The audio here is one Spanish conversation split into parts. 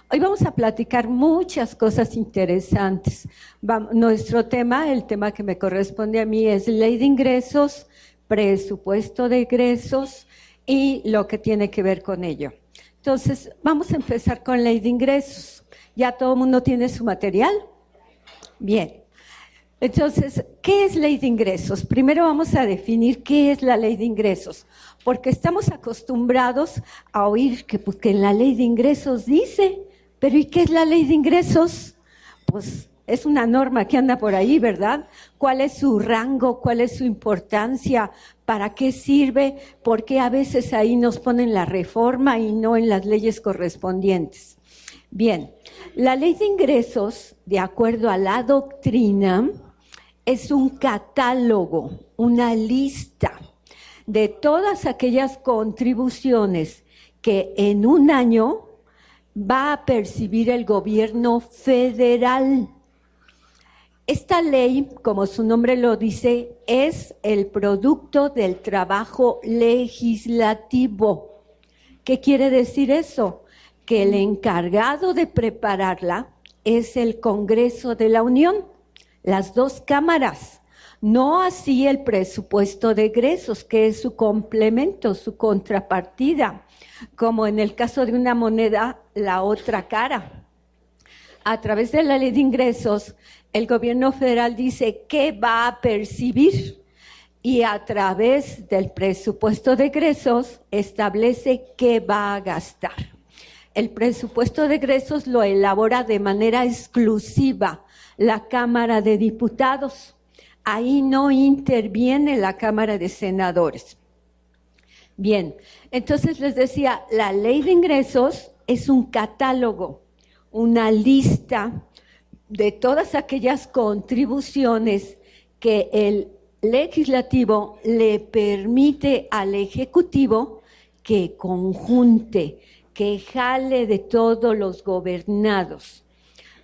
Hoy vamos a platicar muchas cosas interesantes. Nuestro tema, el tema que me corresponde a mí, es ley de ingresos, presupuesto de egresos y lo que tiene que ver con ello. Entonces, vamos a empezar con ley de ingresos. ¿Ya todo el mundo tiene su material? Bien. Entonces, ¿qué es ley de ingresos? Primero vamos a definir qué es la ley de ingresos, porque estamos acostumbrados a oír que en la ley de ingresos dice, pero ¿y qué es la ley de ingresos? Pues es una norma que anda por ahí, ¿verdad? ¿Cuál es su rango? ¿Cuál es su importancia? ¿Para qué sirve? ¿Por qué a veces ahí nos ponen la reforma y no en las leyes correspondientes? Bien, la ley de ingresos, de acuerdo a la doctrina, es un catálogo, una lista de todas aquellas contribuciones que en un año va a percibir el gobierno federal. Esta ley, como su nombre lo dice, es el producto del trabajo legislativo. ¿Qué quiere decir eso? Que el encargado de prepararla es el Congreso de la Unión, las dos cámaras, no así el presupuesto de egresos, que es su complemento, su contrapartida, como en el caso de una moneda, la otra cara. A través de la ley de ingresos, el gobierno federal dice qué va a percibir y a través del presupuesto de egresos establece qué va a gastar. El presupuesto de egresos lo elabora de manera exclusiva la Cámara de Diputados. Ahí no interviene la Cámara de Senadores. Bien, entonces les decía, la ley de ingresos es un catálogo, una lista de todas aquellas contribuciones que el legislativo le permite al ejecutivo que conjunte, que jale de todos los gobernados.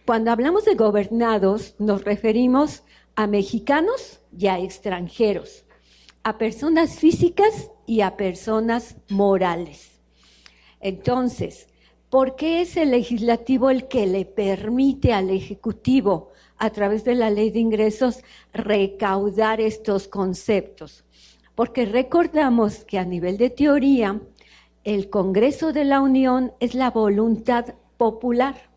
Cuando hablamos de gobernados, nos referimos a mexicanos y a extranjeros, a personas físicas y a personas morales. Entonces, ¿por qué es el legislativo el que le permite al ejecutivo, a través de la ley de ingresos, recaudar estos conceptos? Porque recordamos que a nivel de teoría, el Congreso de la Unión es la voluntad popular,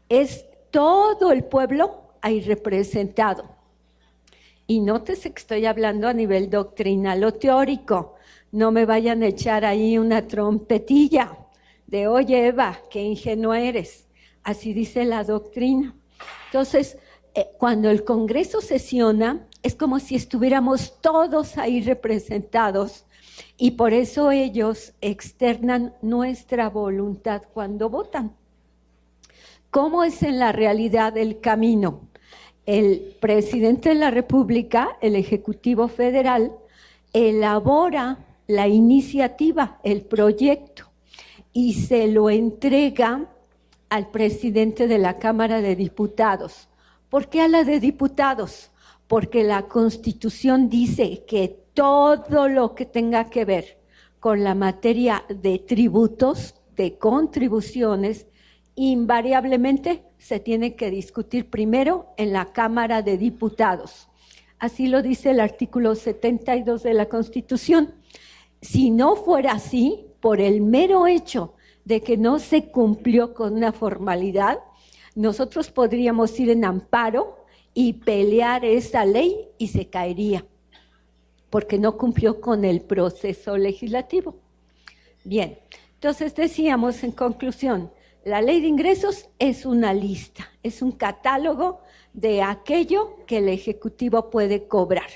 es todo el pueblo ahí representado. Y nótese que estoy hablando a nivel doctrinal o teórico, no me vayan a echar ahí una trompetilla de, oye Eva, qué ingenua eres, así dice la doctrina. Entonces, cuando el Congreso sesiona, es como si estuviéramos todos ahí representados, y por eso ellos externan nuestra voluntad cuando votan. ¿Cómo es en la realidad el camino? El presidente de la República, el Ejecutivo Federal, elabora la iniciativa, el proyecto, y se lo entrega al presidente de la Cámara de Diputados. ¿Por qué a la de diputados? Porque la Constitución dice que todo lo que tenga que ver con la materia de tributos, de contribuciones, invariablemente se tiene que discutir primero en la Cámara de Diputados. Así lo dice el artículo 72 de la Constitución. Si no fuera así, por el mero hecho de que no se cumplió con una formalidad, nosotros podríamos ir en amparo y pelear esa ley y se caería, porque no cumplió con el proceso legislativo. Bien, entonces decíamos en conclusión, la ley de ingresos es una lista, es un catálogo de aquello que el Ejecutivo puede cobrar.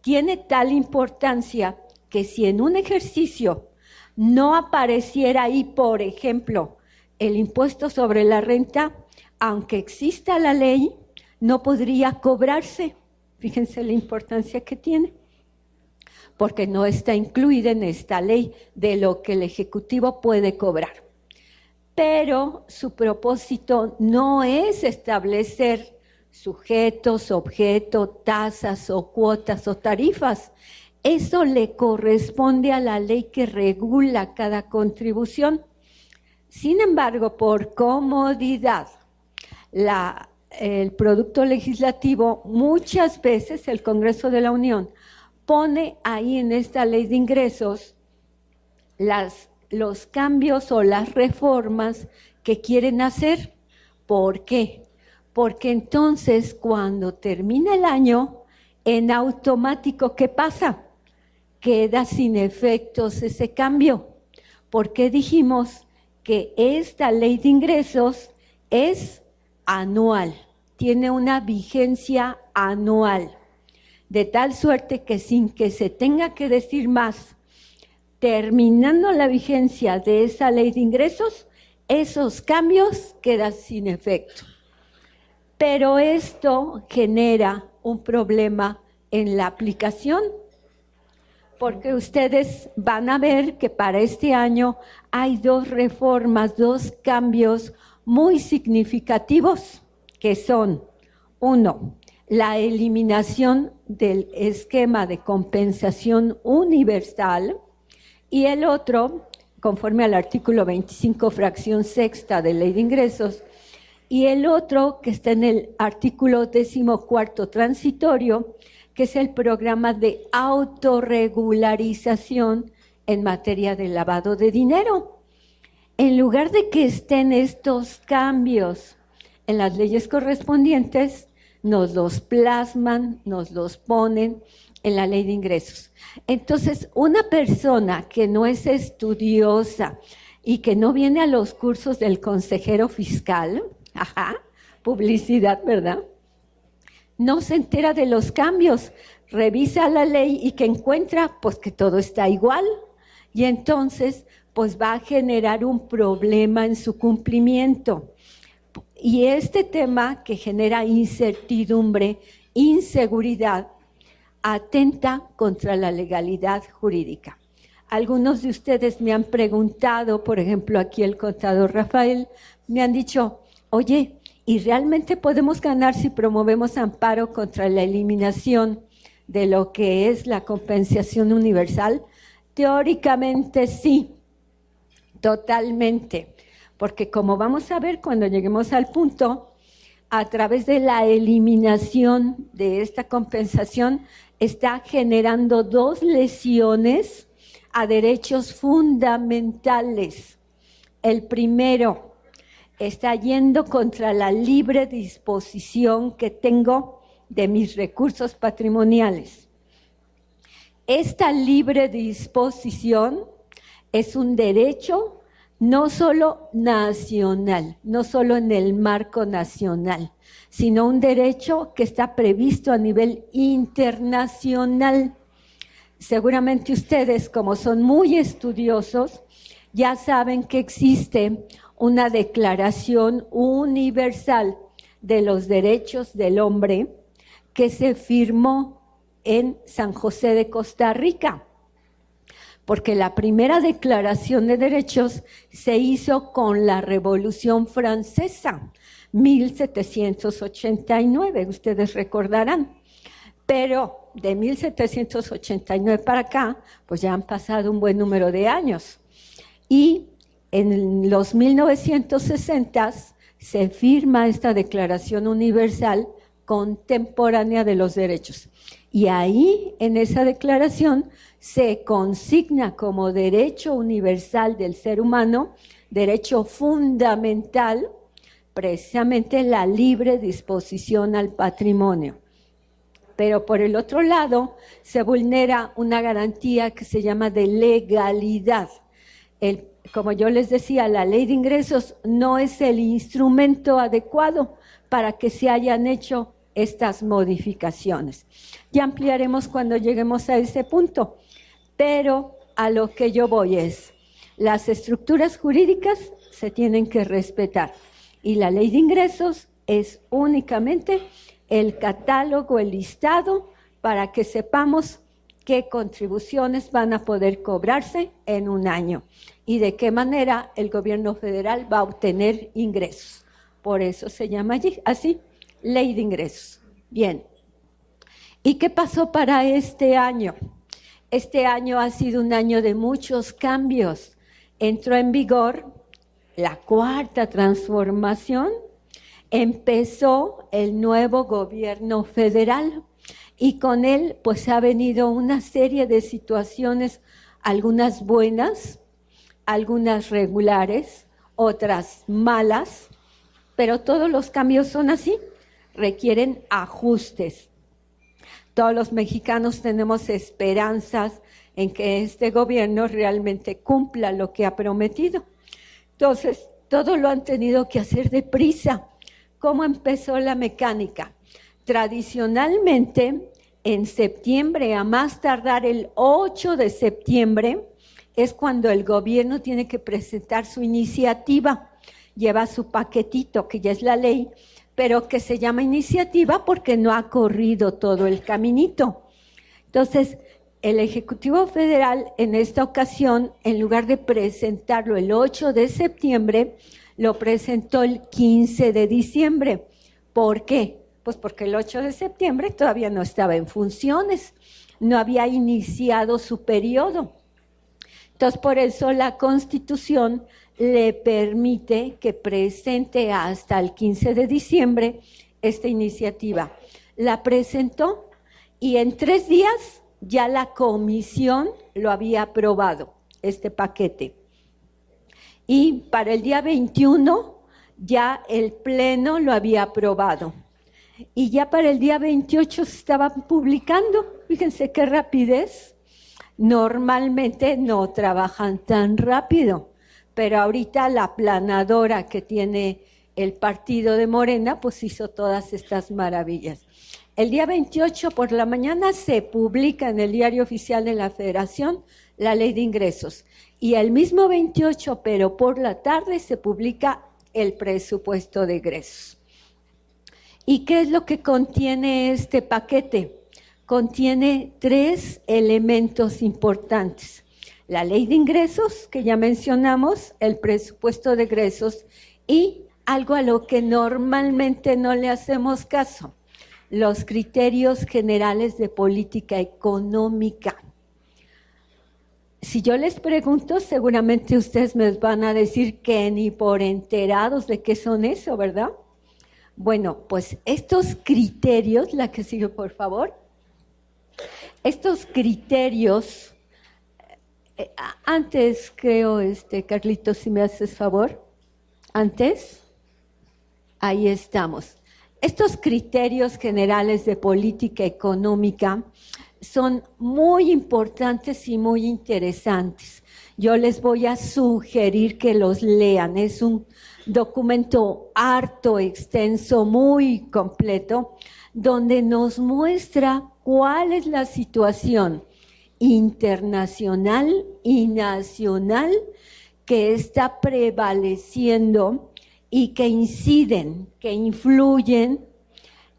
Tiene tal importancia que si en un ejercicio no apareciera ahí, por ejemplo, el impuesto sobre la renta, aunque exista la ley, no podría cobrarse. Fíjense la importancia que tiene, porque no está incluida en esta ley de lo que el Ejecutivo puede cobrar. Pero su propósito no es establecer sujetos, objetos, tasas o cuotas o tarifas. Eso le corresponde a la ley que regula cada contribución. Sin embargo, por comodidad, el producto legislativo, muchas veces el Congreso de la Unión pone ahí en esta ley de ingresos los cambios o las reformas que quieren hacer. ¿Por qué? Porque entonces cuando termina el año, en automático, ¿qué pasa? Queda sin efectos ese cambio. Porque dijimos que esta ley de ingresos es anual, tiene una vigencia anual, de tal suerte que sin que se tenga que decir más, terminando la vigencia de esa ley de ingresos, esos cambios quedan sin efecto. Pero esto genera un problema en la aplicación, porque ustedes van a ver que para este año hay dos reformas, dos cambios muy significativos, que son, uno, la eliminación del esquema de compensación universal, y el otro, conforme al artículo 25, fracción sexta de Ley de Ingresos, y el otro que está en el artículo 14º transitorio, que es el programa de autorregularización en materia de lavado de dinero. En lugar de que estén estos cambios en las leyes correspondientes, nos los plasman, nos los ponen en la ley de ingresos. Entonces, una persona que no es estudiosa y que no viene a los cursos del consejero fiscal, publicidad, ¿verdad?, no se entera de los cambios, revisa la ley y que encuentra pues que todo está igual, y entonces pues va a generar un problema en su cumplimiento. Y este tema que genera incertidumbre, inseguridad, atenta contra la legalidad jurídica. Algunos de ustedes me han preguntado, por ejemplo, aquí el contador Rafael, me han dicho, oye, ¿y realmente podemos ganar si promovemos amparo contra la eliminación de lo que es la compensación universal? Teóricamente sí, totalmente, porque como vamos a ver cuando lleguemos al punto, a través de la eliminación de esta compensación está generando dos lesiones a derechos fundamentales. El primero, está yendo contra la libre disposición que tengo de mis recursos patrimoniales. Esta libre disposición es un derecho no solo nacional, no solo en el marco nacional, sino un derecho que está previsto a nivel internacional. Seguramente ustedes, como son muy estudiosos, ya saben que existe una declaración universal de los derechos del hombre que se firmó en San José de Costa Rica, porque la primera declaración de derechos se hizo con la Revolución Francesa, 1789, ustedes recordarán, pero de 1789 para acá, pues ya han pasado un buen número de años, y en los 1960 se firma esta Declaración Universal Contemporánea de los Derechos. Y ahí, en esa declaración, se consigna como derecho universal del ser humano, derecho fundamental, precisamente la libre disposición al patrimonio. Pero por el otro lado, se vulnera una garantía que se llama de legalidad. Como yo les decía, la ley de ingresos no es el instrumento adecuado para que se hayan hecho estas modificaciones. Ya ampliaremos cuando lleguemos a ese punto, pero a lo que yo voy es, las estructuras jurídicas se tienen que respetar y la ley de ingresos es únicamente el catálogo, el listado, para que sepamos qué contribuciones van a poder cobrarse en un año y de qué manera el gobierno federal va a obtener ingresos. Por eso se llama así, ley de ingresos. Bien. ¿Y qué pasó para este año? Este año ha sido un año de muchos cambios. Entró en vigor la cuarta transformación, empezó el nuevo gobierno federal y con él pues ha venido una serie de situaciones, algunas buenas, algunas regulares, otras malas, pero todos los cambios son así, requieren ajustes. Todos los mexicanos tenemos esperanzas en que este gobierno realmente cumpla lo que ha prometido. Entonces, todo lo han tenido que hacer deprisa. ¿Cómo empezó la mecánica? Tradicionalmente, en septiembre, a más tardar el 8 de septiembre, es cuando el gobierno tiene que presentar su iniciativa. Lleva su paquetito, que ya es la ley, pero que se llama iniciativa porque no ha corrido todo el caminito. Entonces, el Ejecutivo Federal en esta ocasión, en lugar de presentarlo el 8 de septiembre, lo presentó el 15 de diciembre. ¿Por qué? Pues porque el 8 de septiembre todavía no estaba en funciones, no había iniciado su periodo. Entonces, por eso la Constitución le permite que presente hasta el 15 de diciembre esta iniciativa. La presentó y en 3 días ya la comisión lo había aprobado, este paquete. Y para el día 21 ya el pleno lo había aprobado. Y ya para el día 28 se estaban publicando. Fíjense qué rapidez. Normalmente no trabajan tan rápido, pero ahorita la planadora que tiene el partido de Morena, pues hizo todas estas maravillas. El día 28 por la mañana se publica en el Diario Oficial de la Federación la Ley de Ingresos y el mismo 28, pero por la tarde, se publica el presupuesto de egresos. ¿Y qué es lo que contiene este paquete? Contiene 3 elementos importantes. La Ley de Ingresos, que ya mencionamos, el presupuesto de egresos y algo a lo que normalmente no le hacemos caso, los criterios generales de política económica. Si yo les pregunto, seguramente ustedes me van a decir que ni por enterados de qué son eso, ¿verdad? Bueno, pues estos criterios, la que sigue por favor, estos criterios, antes creo, Carlitos, si me haces favor, antes, ahí estamos. Estos criterios generales de política económica son muy importantes y muy interesantes. Yo les voy a sugerir que los lean. Es un documento harto, extenso, muy completo, donde nos muestra cuál es la situación internacional y nacional que está prevaleciendo y que inciden, que influyen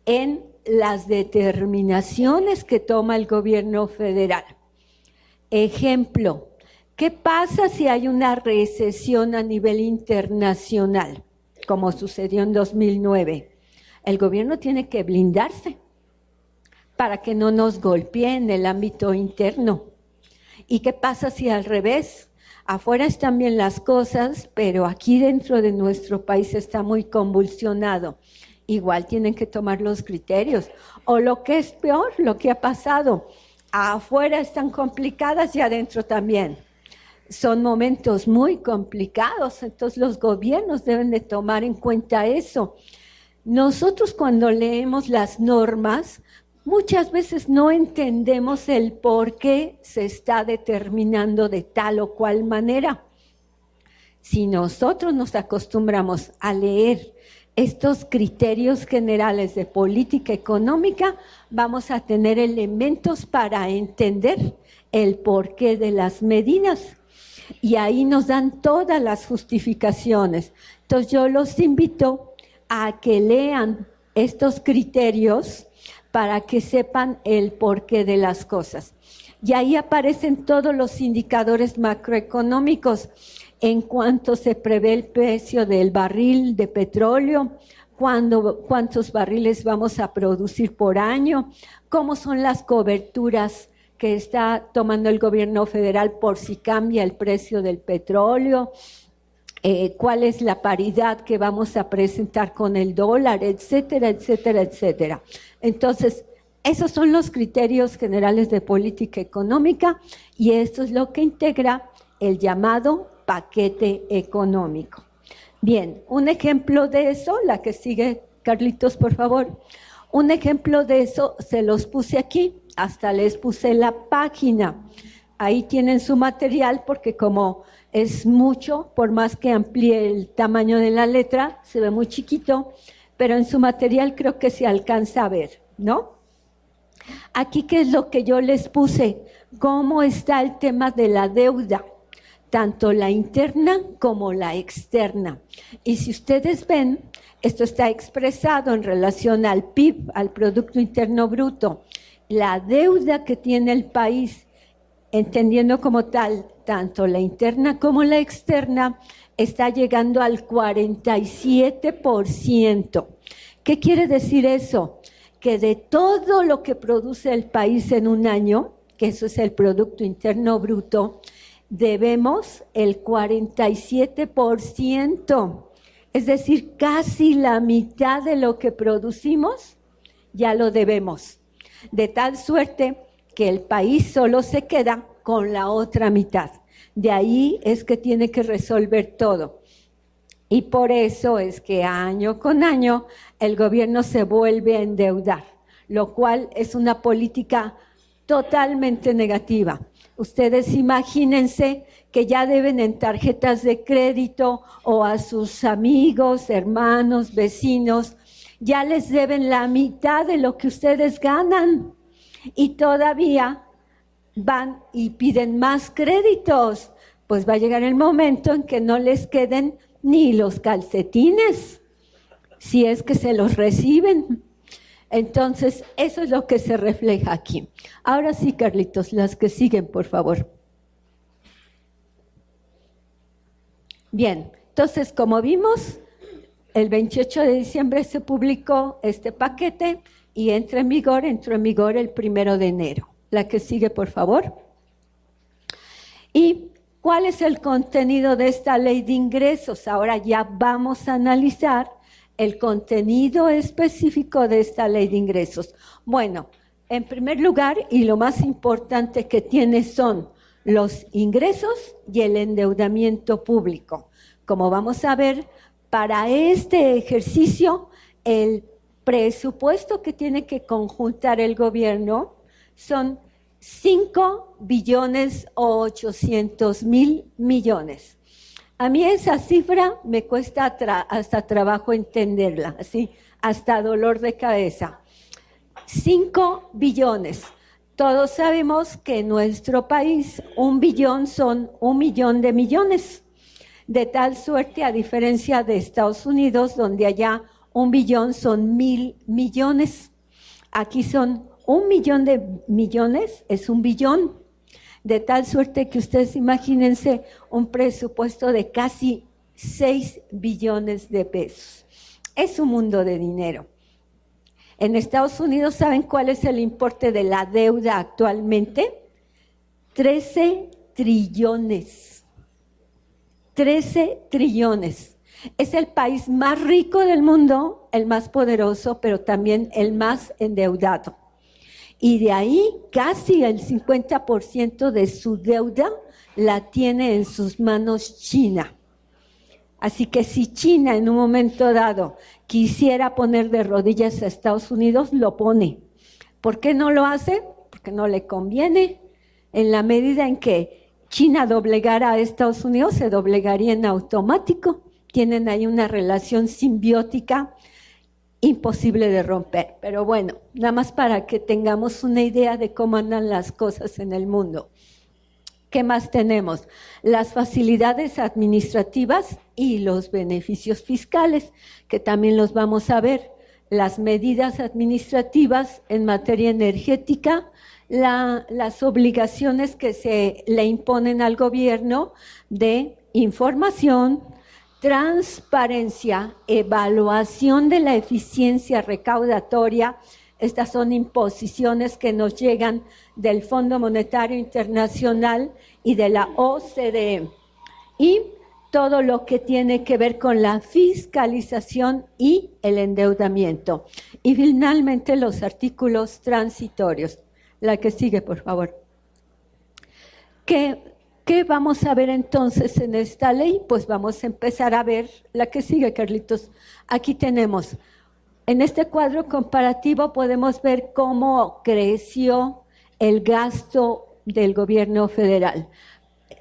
en las determinaciones que toma el gobierno federal. Ejemplo, ¿qué pasa si hay una recesión a nivel internacional, como sucedió en 2009? El gobierno tiene que blindarse para que no nos golpee en el ámbito interno. ¿Y qué pasa si al revés? Afuera están bien las cosas, pero aquí dentro de nuestro país está muy convulsionado. Igual tienen que tomar los criterios. O lo que es peor, lo que ha pasado. Afuera están complicadas y adentro también. Son momentos muy complicados, entonces los gobiernos deben de tomar en cuenta eso. Nosotros cuando leemos las normas, muchas veces no entendemos el por qué se está determinando de tal o cual manera. Si nosotros nos acostumbramos a leer estos criterios generales de política económica, vamos a tener elementos para entender el porqué de las medidas. Y ahí nos dan todas las justificaciones. Entonces yo los invito a que lean estos criterios para que sepan el porqué de las cosas. Y ahí aparecen todos los indicadores macroeconómicos en cuanto se prevé el precio del barril de petróleo, cuántos barriles vamos a producir por año, cómo son las coberturas que está tomando el gobierno federal por si cambia el precio del petróleo, cuál es la paridad que vamos a presentar con el dólar, etcétera, etcétera, etcétera. Entonces, esos son los criterios generales de política económica y esto es lo que integra el llamado paquete económico. Bien, un ejemplo de eso, la que sigue, Carlitos, por favor. Un ejemplo de eso se los puse aquí, hasta les puse la página. Ahí tienen su material porque como es mucho, por más que amplíe el tamaño de la letra, se ve muy chiquito, pero en su material creo que se alcanza a ver, ¿no? Aquí, ¿qué es lo que yo les puse? ¿Cómo está el tema de la deuda? Tanto la interna como la externa. Y si ustedes ven, esto está expresado en relación al PIB, al Producto Interno Bruto. La deuda que tiene el país, entendiendo como tal, tanto la interna como la externa, está llegando al 47%. ¿Qué quiere decir eso? Que de todo lo que produce el país en un año, que eso es el Producto Interno Bruto, debemos el 47%. Es decir, casi la mitad de lo que producimos ya lo debemos. De tal suerte que el país solo se queda con la otra mitad. De ahí es que tiene que resolver todo. Y por eso es que año con año el gobierno se vuelve a endeudar, lo cual es una política totalmente negativa. Ustedes imagínense que ya deben en tarjetas de crédito o a sus amigos, hermanos, vecinos, ya les deben la mitad de lo que ustedes ganan y todavía van y piden más créditos. Pues va a llegar el momento en que no les queden ni los calcetines, si es que se los reciben. Entonces, eso es lo que se refleja aquí. Ahora sí, Carlitos, las que siguen, por favor. Bien, entonces, como vimos, el 28 de diciembre se publicó este paquete y entró en vigor el 1 de enero. La que sigue, por favor. ¿Y cuál es el contenido de esta ley de ingresos? Ahora ya vamos a analizar el contenido específico de esta ley de ingresos. Bueno, en primer lugar, y lo más importante que tiene son los ingresos y el endeudamiento público. Como vamos a ver, para este ejercicio, el presupuesto que tiene que conjuntar el gobierno son 5.800.000.000.000. A mí esa cifra me cuesta hasta trabajo entenderla, así, hasta dolor de cabeza. 5 billones. Todos sabemos que en nuestro país 1 billón son 1 millón de millones. De tal suerte, a diferencia de Estados Unidos, donde allá 1 billón son 1.000 millones. Aquí son 1 millón de millones, es 1 billón. De tal suerte que ustedes imagínense un presupuesto de casi 6 billones de pesos. Es un mundo de dinero. En Estados Unidos, ¿saben cuál es el importe de la deuda actualmente? 13 trillones. 13 trillones. Es el país más rico del mundo, el más poderoso, pero también el más endeudado. Y de ahí casi el 50% de su deuda la tiene en sus manos China. Así que si China en un momento dado quisiera poner de rodillas a Estados Unidos, lo pone. ¿Por qué no lo hace? Porque no le conviene. En la medida en que China doblegara a Estados Unidos, se doblegaría en automático. Tienen ahí una relación simbiótica imposible de romper. Pero bueno, nada más para que tengamos una idea de cómo andan las cosas en el mundo. ¿Qué más tenemos? Las facilidades administrativas y los beneficios fiscales, que también los vamos a ver. Las medidas administrativas en materia energética, las obligaciones que se le imponen al gobierno de información, transparencia, evaluación de la eficiencia recaudatoria. Estas son imposiciones que nos llegan del Fondo Monetario Internacional y de la OCDE. Y todo lo que tiene que ver con la fiscalización y el endeudamiento. Y finalmente los artículos transitorios. La que sigue, por favor. ¿Qué vamos a ver entonces en esta ley? Pues vamos a empezar a ver la que sigue, Carlitos. Aquí tenemos, en este cuadro comparativo podemos ver cómo creció el gasto del gobierno federal.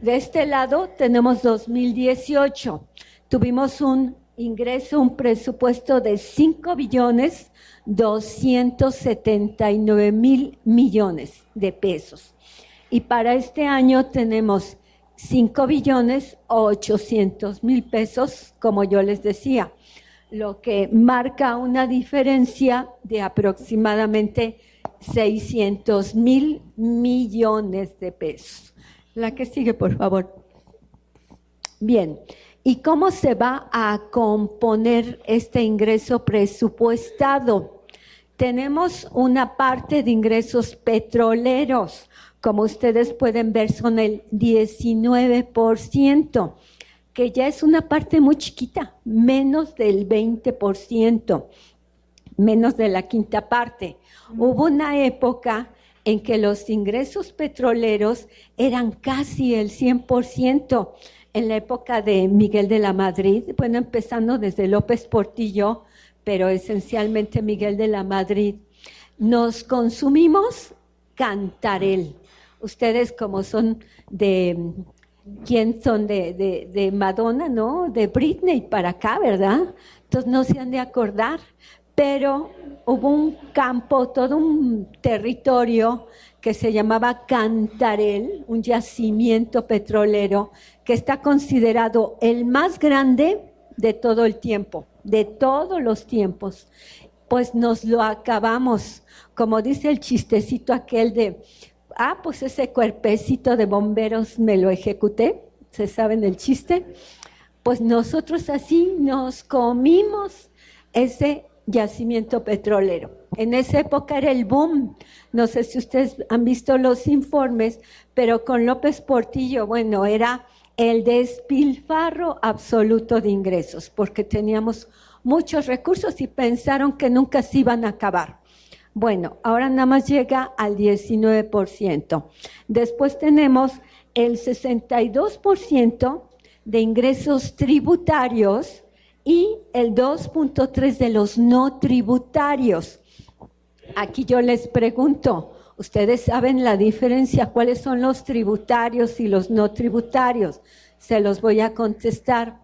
De este lado tenemos 2018. Tuvimos un ingreso, un presupuesto de 5.279.000 millones de pesos. Y para este año tenemos 5.800.000 pesos, como yo les decía, lo que marca una diferencia de aproximadamente 600.000 millones de pesos. La que sigue, por favor. Bien, ¿y cómo se va a componer este ingreso presupuestado? Tenemos una parte de ingresos petroleros, como ustedes pueden ver son el 19%, que ya es una parte muy chiquita, menos del 20%, menos de la quinta parte. Hubo una época en que los ingresos petroleros eran casi el 100%, en la época de Miguel de la Madrid, bueno, empezando desde López Portillo, pero esencialmente Miguel de la Madrid. Nos consumimos Cantarell. Ustedes como son ¿quién son? De Madonna, ¿no? De Britney para acá, ¿verdad? Entonces no se han de acordar, pero hubo un campo, todo un territorio que se llamaba Cantarell, un yacimiento petrolero que está considerado el más grande de todo el tiempo, de todos los tiempos. Pues nos lo acabamos, como dice el chistecito aquel de, pues ese cuerpecito de bomberos me lo ejecuté, ¿se saben el chiste? Pues nosotros así nos comimos ese yacimiento petrolero. En esa época era el boom, no sé si ustedes han visto los informes, pero con López Portillo, bueno, era el despilfarro absoluto de ingresos, porque teníamos muchos recursos y pensaron que nunca se iban a acabar. Bueno, ahora nada más llega al 19%. Después tenemos el 62% de ingresos tributarios y el 2.3% de los no tributarios. Aquí yo les pregunto, ¿ustedes saben la diferencia? ¿Cuáles son los tributarios y los no tributarios? Se los voy a contestar.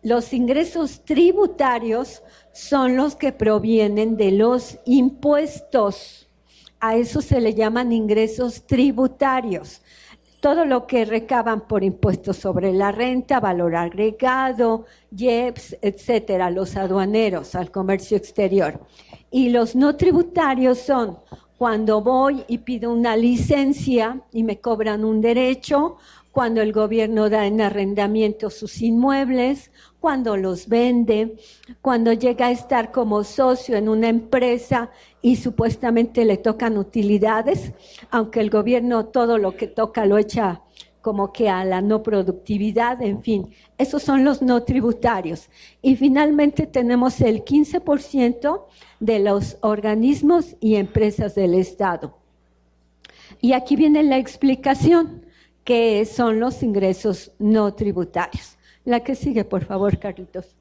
Los ingresos tributarios son los que provienen de los impuestos. A eso se le llaman ingresos tributarios. Todo lo que recaban por impuestos sobre la renta, valor agregado, IEPS, etcétera, los aduaneros al comercio exterior. Y los no tributarios son cuando voy y pido una licencia y me cobran un derecho, cuando el gobierno da en arrendamiento sus inmuebles, cuando los vende, cuando llega a estar como socio en una empresa y supuestamente le tocan utilidades, aunque el gobierno todo lo que toca lo echa como que a la no productividad, en fin, esos son los no tributarios. Y finalmente tenemos el 15% de los organismos y empresas del Estado. Y aquí viene la explicación, que son los ingresos no tributarios. La que sigue, por favor, Carlitos.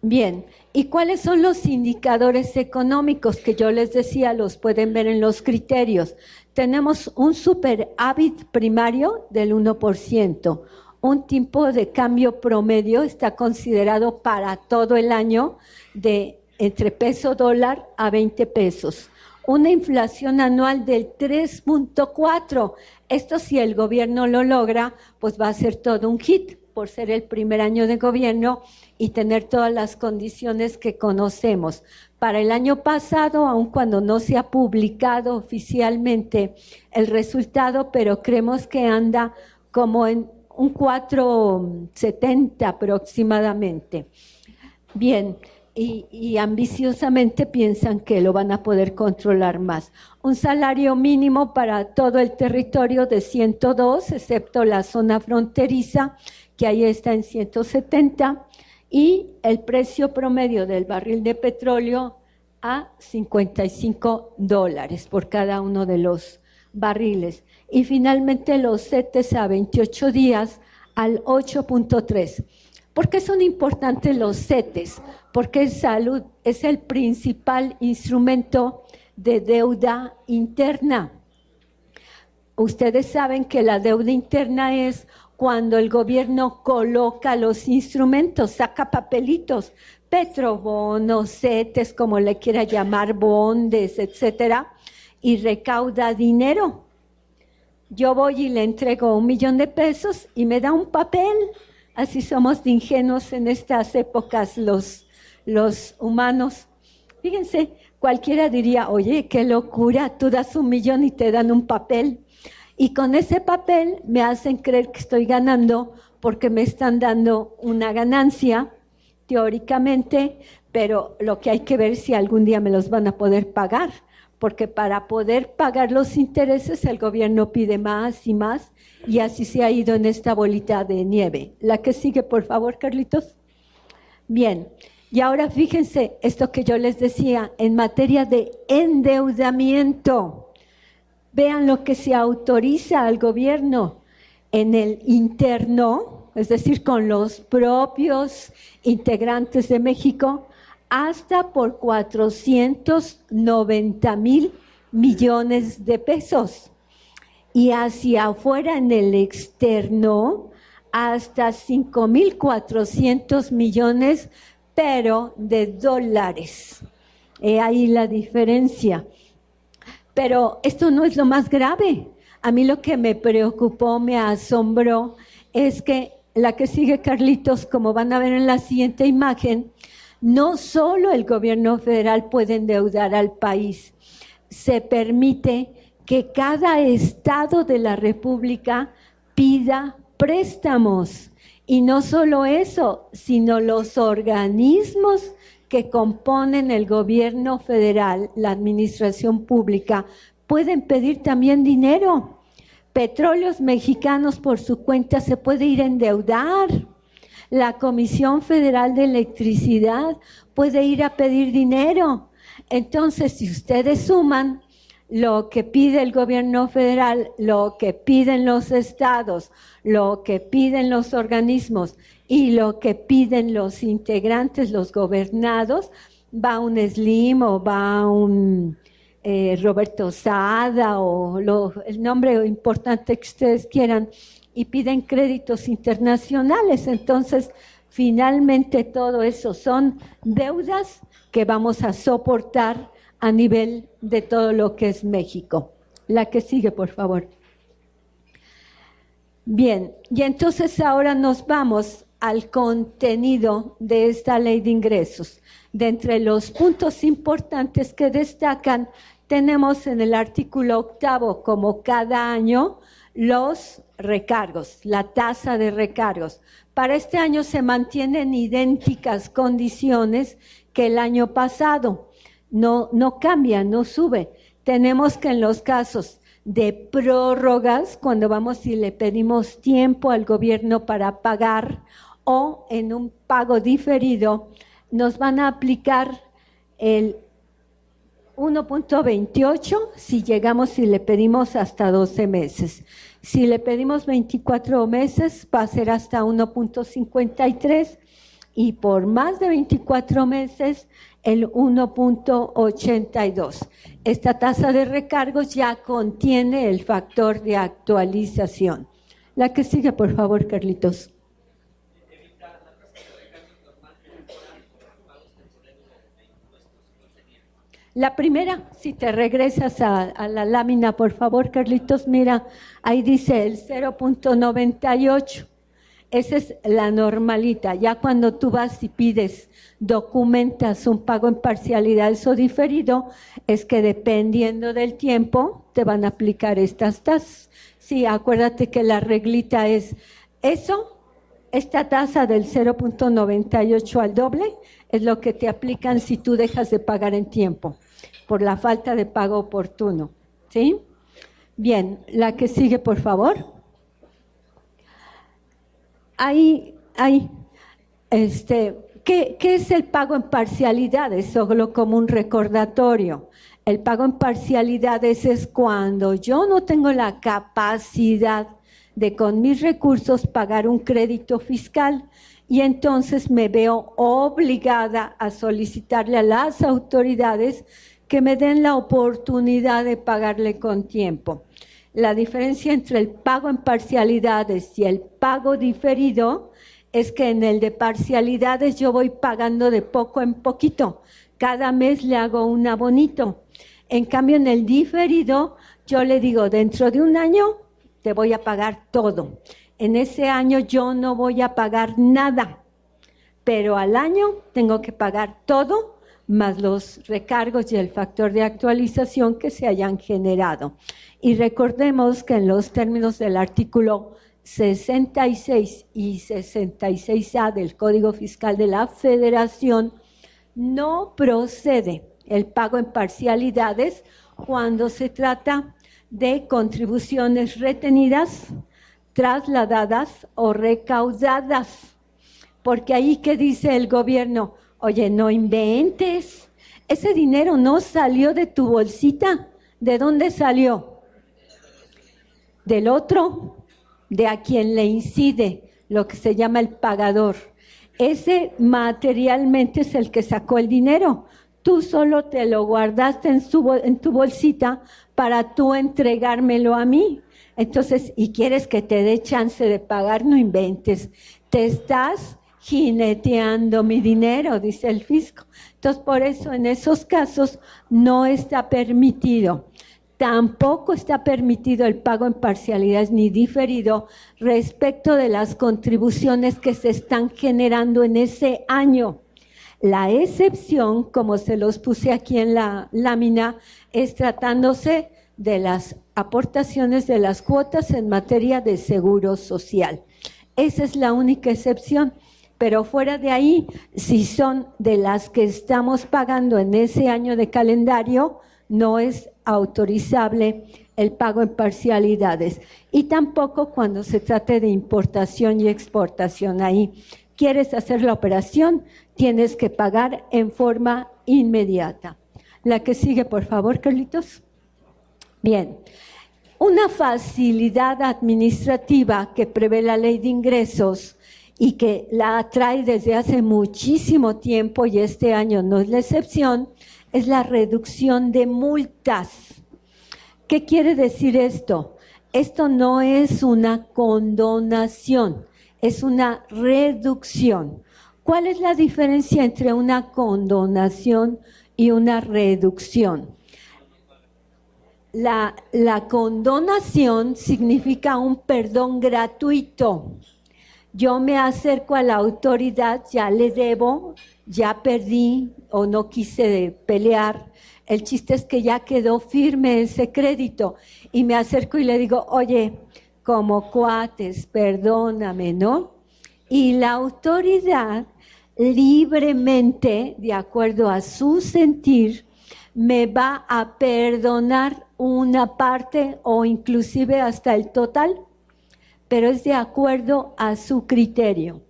Bien, ¿y cuáles son los indicadores económicos que yo les decía? Los pueden ver en los criterios. Tenemos un superávit primario del 1%. Un tipo de cambio promedio está considerado para todo el año de entre peso dólar a 20 pesos. Una inflación anual del 3.4%. Esto si el gobierno lo logra, pues va a ser todo un hit por ser el primer año de gobierno y tener todas las condiciones que conocemos. Para el año pasado, aun cuando no se ha publicado oficialmente el resultado, pero creemos que anda como en un 4.70 aproximadamente. Bien, y ambiciosamente piensan que lo van a poder controlar más. Un salario mínimo para todo el territorio de 102, excepto la zona fronteriza, que ahí está en 170, y el precio promedio del barril de petróleo a $55 por cada uno de los barriles. Y finalmente los CETES a 28 días al 8.3. ¿Por qué son importantes los CETES? Porque salud es el principal instrumento de deuda interna. Ustedes saben que la deuda interna es cuando el gobierno coloca los instrumentos, saca papelitos, petrobonos, CETES, como le quiera llamar, bondes, etcétera, y recauda dinero. Yo voy y le entrego $1 millón y me da un papel. Así somos de ingenuos en estas épocas los humanos. Fíjense, cualquiera diría, oye, qué locura, tú das $1 millón y te dan un papel. Y con ese papel me hacen creer que estoy ganando porque me están dando una ganancia, teóricamente, pero lo que hay que ver si algún día me los van a poder pagar, porque para poder pagar los intereses el gobierno pide más y más, y así se ha ido en esta bolita de nieve. La que sigue, por favor, Carlitos. Bien, y ahora fíjense esto que yo les decía en materia de endeudamiento. Vean lo que se autoriza al gobierno en el interno, es decir, con los propios integrantes de México, hasta por 490,000 millones de pesos. Y hacia afuera en el externo, hasta 5,400 millones, pero de dólares. Ahí la diferencia. Pero esto no es lo más grave. A mí lo que me preocupó, me asombró, es que la que sigue, Carlitos, como van a ver en la siguiente imagen, no solo el gobierno federal puede endeudar al país, se permite que cada estado de la República pida préstamos. Y no solo eso, sino los organismos que componen el gobierno federal, la administración pública, pueden pedir también dinero. Petróleos Mexicanos por su cuenta se puede ir a endeudar. La Comisión Federal de Electricidad puede ir a pedir dinero. Entonces, si ustedes suman lo que pide el gobierno federal, lo que piden los estados, lo que piden los organismos y lo que piden los integrantes, los gobernados, va un Slim o va un Roberto Sada o el nombre importante que ustedes quieran, y piden créditos internacionales. Entonces, finalmente todo eso son deudas que vamos a soportar a nivel de todo lo que es México. La que sigue, por favor. Bien, y entonces ahora nos vamos al contenido de esta ley de ingresos. De entre los puntos importantes que destacan, tenemos en el artículo 8, como cada año, los recargos, la tasa de recargos. Para este año se mantienen idénticas condiciones que el año pasado. No cambia, no sube. Tenemos que en los casos de prórrogas, cuando vamos y le pedimos tiempo al gobierno para pagar, o en un pago diferido, nos van a aplicar el 1.28 si llegamos y le pedimos hasta 12 meses. Si le pedimos 24 meses, va a ser hasta 1.53, y por más de 24 meses, el 1.82. Esta tasa de recargos ya contiene el factor de actualización. La que sigue, por favor, Carlitos. La primera, si te regresas a la lámina, por favor, Carlitos, mira, ahí dice el 0.98. Esa es la normalita. Ya cuando tú vas y pides, documentas un pago en parcialidades o diferido, es que dependiendo del tiempo te van a aplicar estas tasas. Sí, acuérdate que la reglita es eso, esta tasa del 0.98 al doble, es lo que te aplican si tú dejas de pagar en tiempo, por la falta de pago oportuno, ¿sí? Bien, la que sigue, por favor. ¿Qué es el pago en parcialidades? Solo como un recordatorio. El pago en parcialidades es cuando yo no tengo la capacidad de con mis recursos pagar un crédito fiscal y entonces me veo obligada a solicitarle a las autoridades que me den la oportunidad de pagarle con tiempo. La diferencia entre el pago en parcialidades y el pago diferido es que en el de parcialidades yo voy pagando de poco en poquito. Cada mes le hago un abonito. En cambio, en el diferido, yo le digo, dentro de un año te voy a pagar todo. En ese año yo no voy a pagar nada, pero al año tengo que pagar todo, más los recargos y el factor de actualización que se hayan generado. Y recordemos que en los términos del artículo 66 y 66A del Código Fiscal de la Federación, no procede el pago en parcialidades cuando se trata de contribuciones retenidas, trasladadas o recaudadas. Porque ahí que dice el gobierno, oye, no inventes, ese dinero no salió de tu bolsita. ¿De dónde salió? Del otro, de a quien le incide, lo que se llama el pagador. Ese materialmente es el que sacó el dinero. Tú solo te lo guardaste en tu bolsita para tú entregármelo a mí. Entonces, ¿y quieres que te dé chance de pagar? No inventes. Te estás jineteando mi dinero, dice el fisco. Entonces, por eso en esos casos no está permitido. Tampoco está permitido el pago en parcialidades ni diferido respecto de las contribuciones que se están generando en ese año. La excepción, como se los puse aquí en la lámina, es tratándose de las aportaciones de las cuotas en materia de seguro social. Esa es la única excepción. Pero fuera de ahí, si son de las que estamos pagando en ese año de calendario, no es autorizable el pago en parcialidades. Y tampoco cuando se trate de importación y exportación. Ahí quieres hacer la operación, tienes que pagar en forma inmediata. La que sigue, por favor, Carlitos. Bien. Una facilidad administrativa que prevé la Ley de Ingresos y que la trae desde hace muchísimo tiempo y este año no es la excepción, es la reducción de multas. ¿Qué quiere decir esto? Esto no es una condonación, es una reducción. ¿Cuál es la diferencia entre una condonación y una reducción? La condonación significa un perdón gratuito. Yo me acerco a la autoridad, ya le debo, ya perdí o no quise pelear. El chiste es que ya quedó firme ese crédito y me acerco y le digo, oye, como cuates, perdóname, ¿no? Y la autoridad libremente, de acuerdo a su sentir, me va a perdonar una parte o inclusive hasta el total, pero es de acuerdo a su criterio.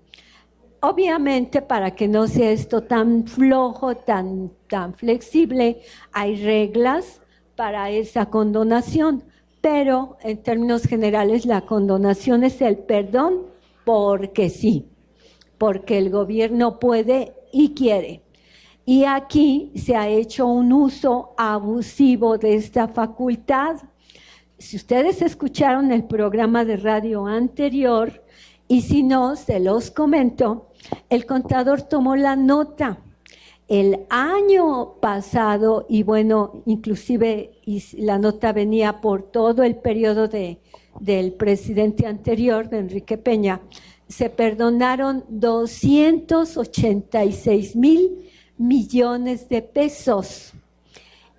Obviamente, para que no sea esto tan flojo, tan flexible, hay reglas para esa condonación, pero en términos generales la condonación es el perdón porque sí, porque el gobierno puede y quiere. Y aquí se ha hecho un uso abusivo de esta facultad. Si ustedes escucharon el programa de radio anterior, y si no, se los comento, el contador tomó la nota. El año pasado, y bueno, inclusive la nota venía por todo el periodo del presidente anterior, de Enrique Peña, se perdonaron 286 mil millones de pesos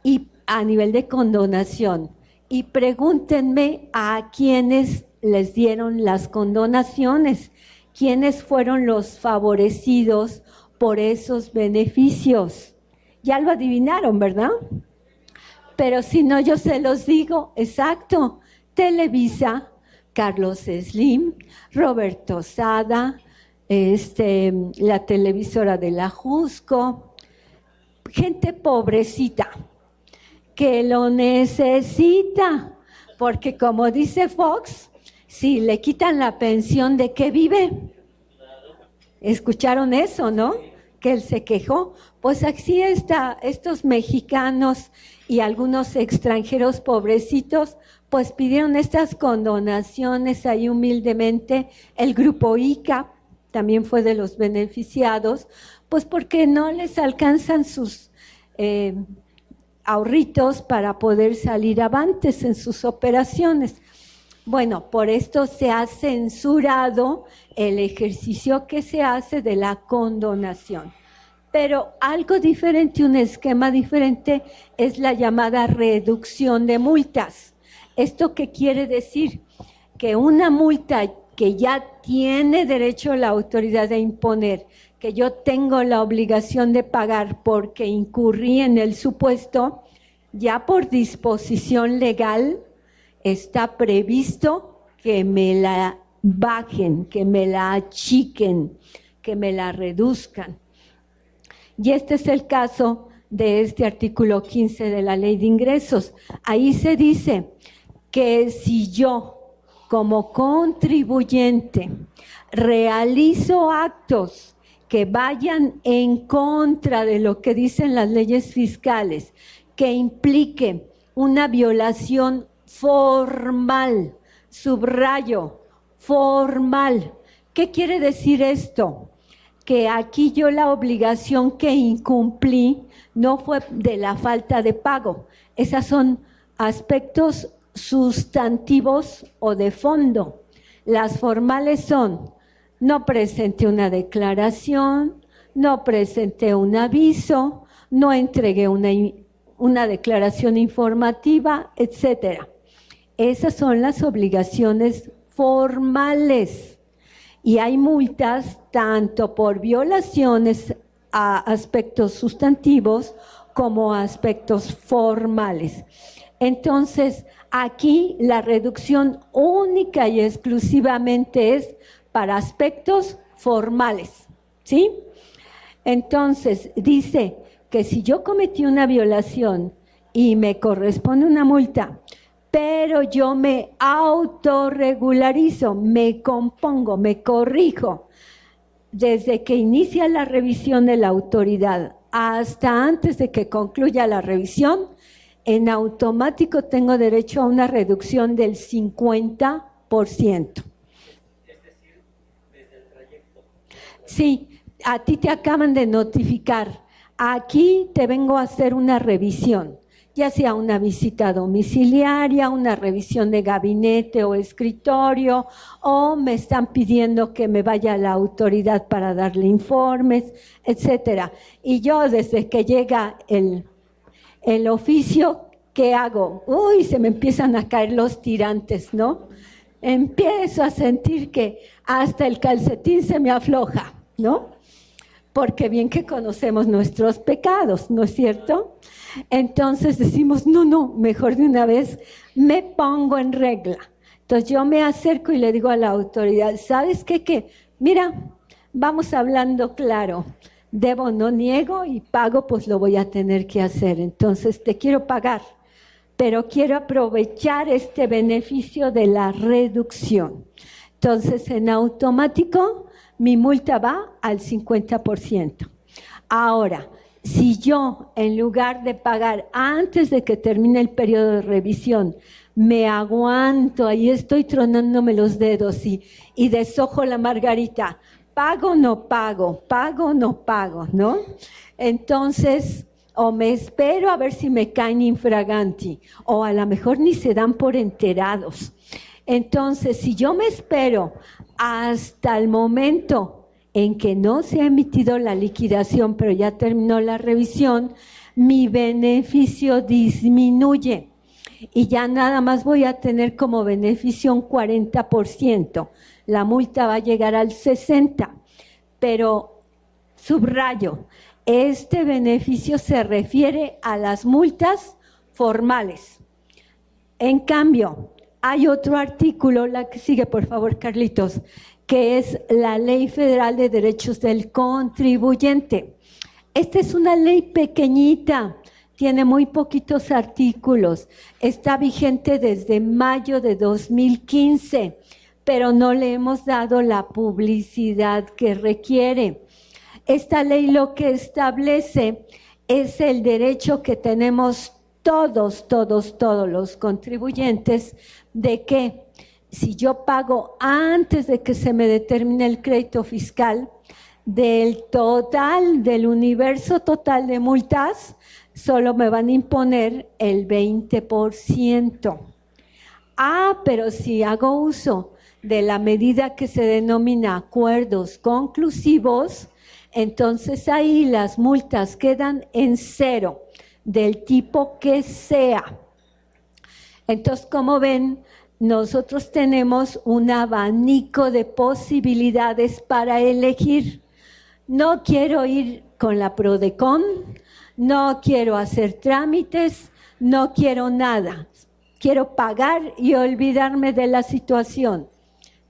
y a nivel de condonación. Y pregúntenme a quiénes les dieron las condonaciones, quiénes fueron los favorecidos por esos beneficios. Ya lo adivinaron, ¿verdad? Pero si no, yo se los digo, exacto. Televisa, Carlos Slim, Roberto Sada, la televisora de la Jusco, gente pobrecita que lo necesita, porque como dice Fox, si le quitan la pensión, ¿de qué vive? ¿Escucharon eso, no? Que él se quejó. Pues así está, estos mexicanos y algunos extranjeros pobrecitos, pues pidieron estas condonaciones ahí humildemente. El grupo ICA también fue de los beneficiados, pues porque no les alcanzan sus ahorritos para poder salir avantes en sus operaciones. Bueno, por esto se ha censurado el ejercicio que se hace de la condonación. Pero algo diferente, un esquema diferente, es la llamada reducción de multas. ¿Esto qué quiere decir? Que una multa que ya tiene derecho la autoridad de imponer, que yo tengo la obligación de pagar porque incurrí en el supuesto, ya por disposición legal está previsto que me la bajen, que me la achiquen, que me la reduzcan. Y este es el caso de este artículo 15 de la Ley de Ingresos. Ahí se dice que si yo, como contribuyente, realizo actos que vayan en contra de lo que dicen las leyes fiscales, que implique una violación formal, subrayo, formal. ¿Qué quiere decir esto? Que aquí yo la obligación que incumplí no fue de la falta de pago. Esos son aspectos sustantivos o de fondo. Las formales son: no presenté una declaración, no presenté un aviso, no entregué una declaración informativa, etcétera. Esas son las obligaciones formales. Y hay multas tanto por violaciones a aspectos sustantivos como a aspectos formales. Entonces, aquí la reducción única y exclusivamente es para aspectos formales, ¿sí? Entonces, dice que si yo cometí una violación y me corresponde una multa, pero yo me autorregularizo, me compongo, me corrijo, desde que inicia la revisión de la autoridad hasta antes de que concluya la revisión, en automático tengo derecho a una reducción del 50%. Es decir, desde el trayecto. Sí, a ti te acaban de notificar. Aquí te vengo a hacer una revisión, ya sea una visita domiciliaria, una revisión de gabinete o escritorio, o me están pidiendo que me vaya a la autoridad para darle informes, etcétera. Y yo desde que llega el oficio, ¿qué hago? Uy, se me empiezan a caer los tirantes, ¿no? Empiezo a sentir que hasta el calcetín se me afloja, ¿no? Porque bien que conocemos nuestros pecados, ¿no es cierto? Entonces decimos, no, mejor de una vez me pongo en regla. Entonces yo me acerco y le digo a la autoridad, ¿sabes qué? Que mira, vamos hablando claro, debo, no niego, y pago, pues lo voy a tener que hacer. Entonces te quiero pagar, pero quiero aprovechar este beneficio de la reducción. Entonces en automático mi multa va al 50%. Ahora, si yo, en lugar de pagar antes de que termine el periodo de revisión, me aguanto, ahí estoy tronándome los dedos y deshojo la margarita, pago o no pago, pago o no pago, ¿no? Entonces, o me espero a ver si me caen infraganti, o a lo mejor ni se dan por enterados. Entonces, si yo me espero hasta el momento en que no se ha emitido la liquidación, pero ya terminó la revisión, mi beneficio disminuye y ya nada más voy a tener como beneficio un 40%. La multa va a llegar al 60%, pero Subrayo, este beneficio se refiere a las multas formales. En cambio, hay otro artículo, la que sigue, por favor, Carlitos, que es la Ley Federal de Derechos del Contribuyente. Esta es una ley pequeñita, tiene muy poquitos artículos, está vigente desde mayo de 2015, pero no le hemos dado la publicidad que requiere. Esta ley lo que establece es el derecho que tenemos todos los contribuyentes de que si yo pago antes de que se me determine el crédito fiscal, del total, del universo total de multas, solo me van a imponer el 20%. Pero si hago uso de la medida que se denomina acuerdos conclusivos, entonces ahí las multas quedan en cero, del tipo que sea. Entonces, como ven, nosotros tenemos un abanico de posibilidades para elegir. No quiero ir con la PRODECON, no quiero hacer trámites, no quiero nada. Quiero pagar y olvidarme de la situación.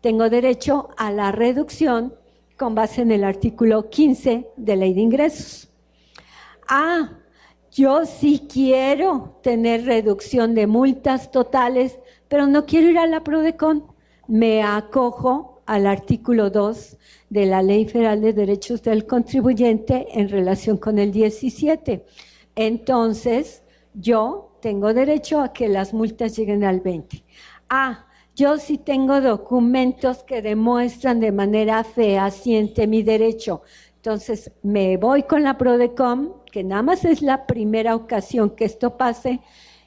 Tengo derecho a la reducción con base en el artículo 15 de Ley de Ingresos. Yo sí quiero tener reducción de multas totales, pero no quiero ir a la PRODECON. Me acojo al artículo 2 de la Ley Federal de Derechos del Contribuyente en relación con el 17. Entonces, yo tengo derecho a que las multas lleguen al 20. Yo sí tengo documentos que demuestran de manera fehaciente mi derecho. Entonces, me voy con la PRODECON, que nada más es la primera ocasión que esto pase,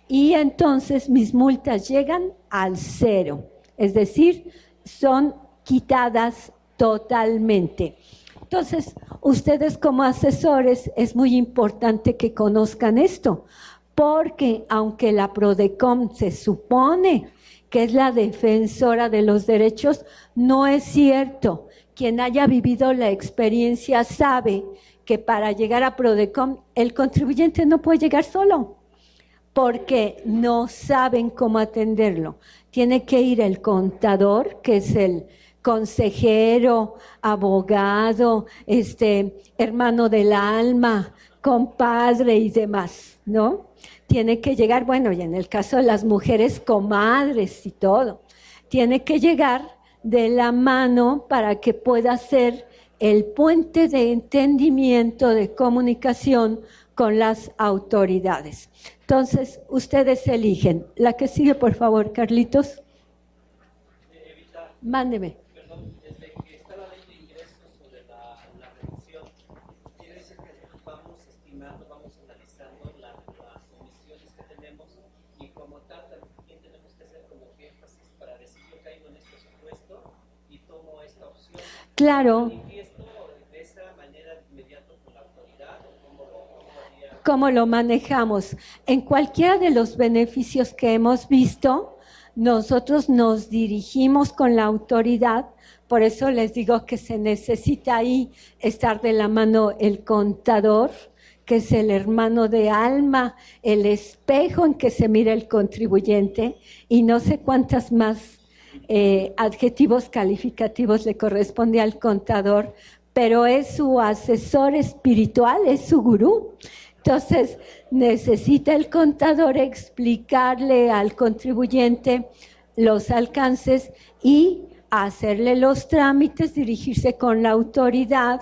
y entonces mis multas llegan al cero. Es decir, son quitadas totalmente. Entonces, ustedes como asesores es muy importante que conozcan esto, porque aunque la PRODECON se supone que es la defensora de los derechos, no es cierto. Quien haya vivido la experiencia sabe que para llegar a PRODECON el contribuyente no puede llegar solo, porque no saben cómo atenderlo. Tiene que ir el contador, que es el consejero, abogado, hermano del alma, compadre y demás, ¿no? Tiene que llegar, bueno, y en el caso de las mujeres, comadres y todo. Tiene que llegar de la mano para que pueda ser el puente de entendimiento, de comunicación con las autoridades. Entonces, ustedes eligen. La que sigue, por favor, Carlitos. Mándeme. Perdón, desde que está la ley de ingresos sobre la reducción, quiere decir que vamos estimando, vamos analizando las comisiones que tenemos y como tal también tenemos que hacer como que énfasis para decir yo caigo en este supuesto y tomo esta opción. Claro. ¿Manifiesto de esa manera de inmediato con la autoridad o cómo lo manejamos? En cualquiera de los beneficios que hemos visto, nosotros nos dirigimos con la autoridad, por eso les digo que se necesita ahí estar de la mano el contador, que es el hermano de alma, el espejo en que se mira el contribuyente, y no sé cuántas más adjetivos calificativos le corresponde al contador, pero es su asesor espiritual, es su gurú. Entonces, necesita el contador explicarle al contribuyente los alcances y hacerle los trámites, dirigirse con la autoridad,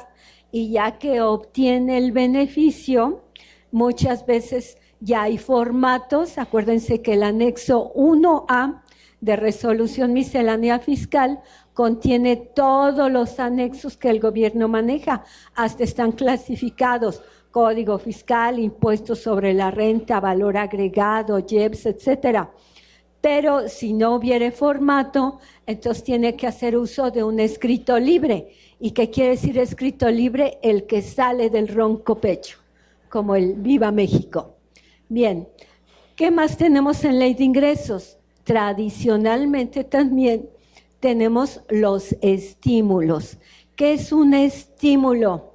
y ya que obtiene el beneficio, muchas veces ya hay formatos. Acuérdense que el anexo 1A de resolución miscelánea fiscal contiene todos los anexos que el gobierno maneja, hasta están clasificados: Código Fiscal, Impuestos sobre la Renta, Valor Agregado, IEPS, etcétera. Pero si no hubiere formato, entonces tiene que hacer uso de un escrito libre. ¿Y qué quiere decir escrito libre? El que sale del ronco pecho, como el Viva México. Bien, ¿qué más tenemos en Ley de Ingresos? Tradicionalmente también tenemos los estímulos. ¿Qué es un estímulo?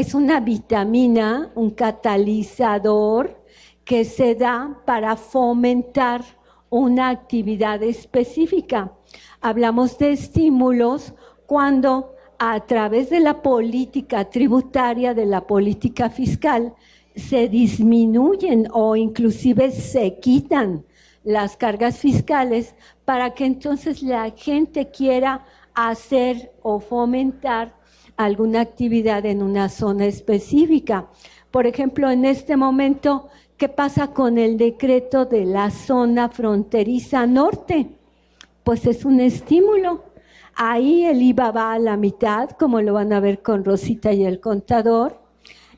Es una vitamina, un catalizador que se da para fomentar una actividad específica. Hablamos de estímulos cuando a través de la política tributaria, de la política fiscal, se disminuyen o inclusive se quitan las cargas fiscales para que entonces la gente quiera hacer o fomentar alguna actividad en una zona específica. Por ejemplo, en este momento, ¿qué pasa con el decreto de la zona fronteriza norte? Pues es un estímulo. Ahí el IVA va a la mitad, como lo van a ver con Rosita y el contador.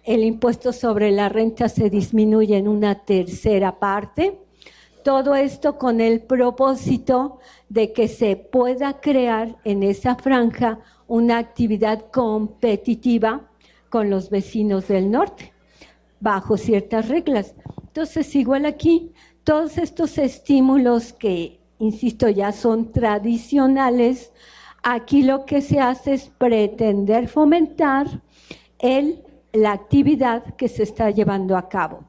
El impuesto sobre la renta se disminuye en una tercera parte. Todo esto con el propósito de que se pueda crear en esa franja una actividad competitiva con los vecinos del norte, bajo ciertas reglas. Entonces, igual aquí, todos estos estímulos que, insisto, ya son tradicionales, aquí lo que se hace es pretender fomentar la actividad que se está llevando a cabo.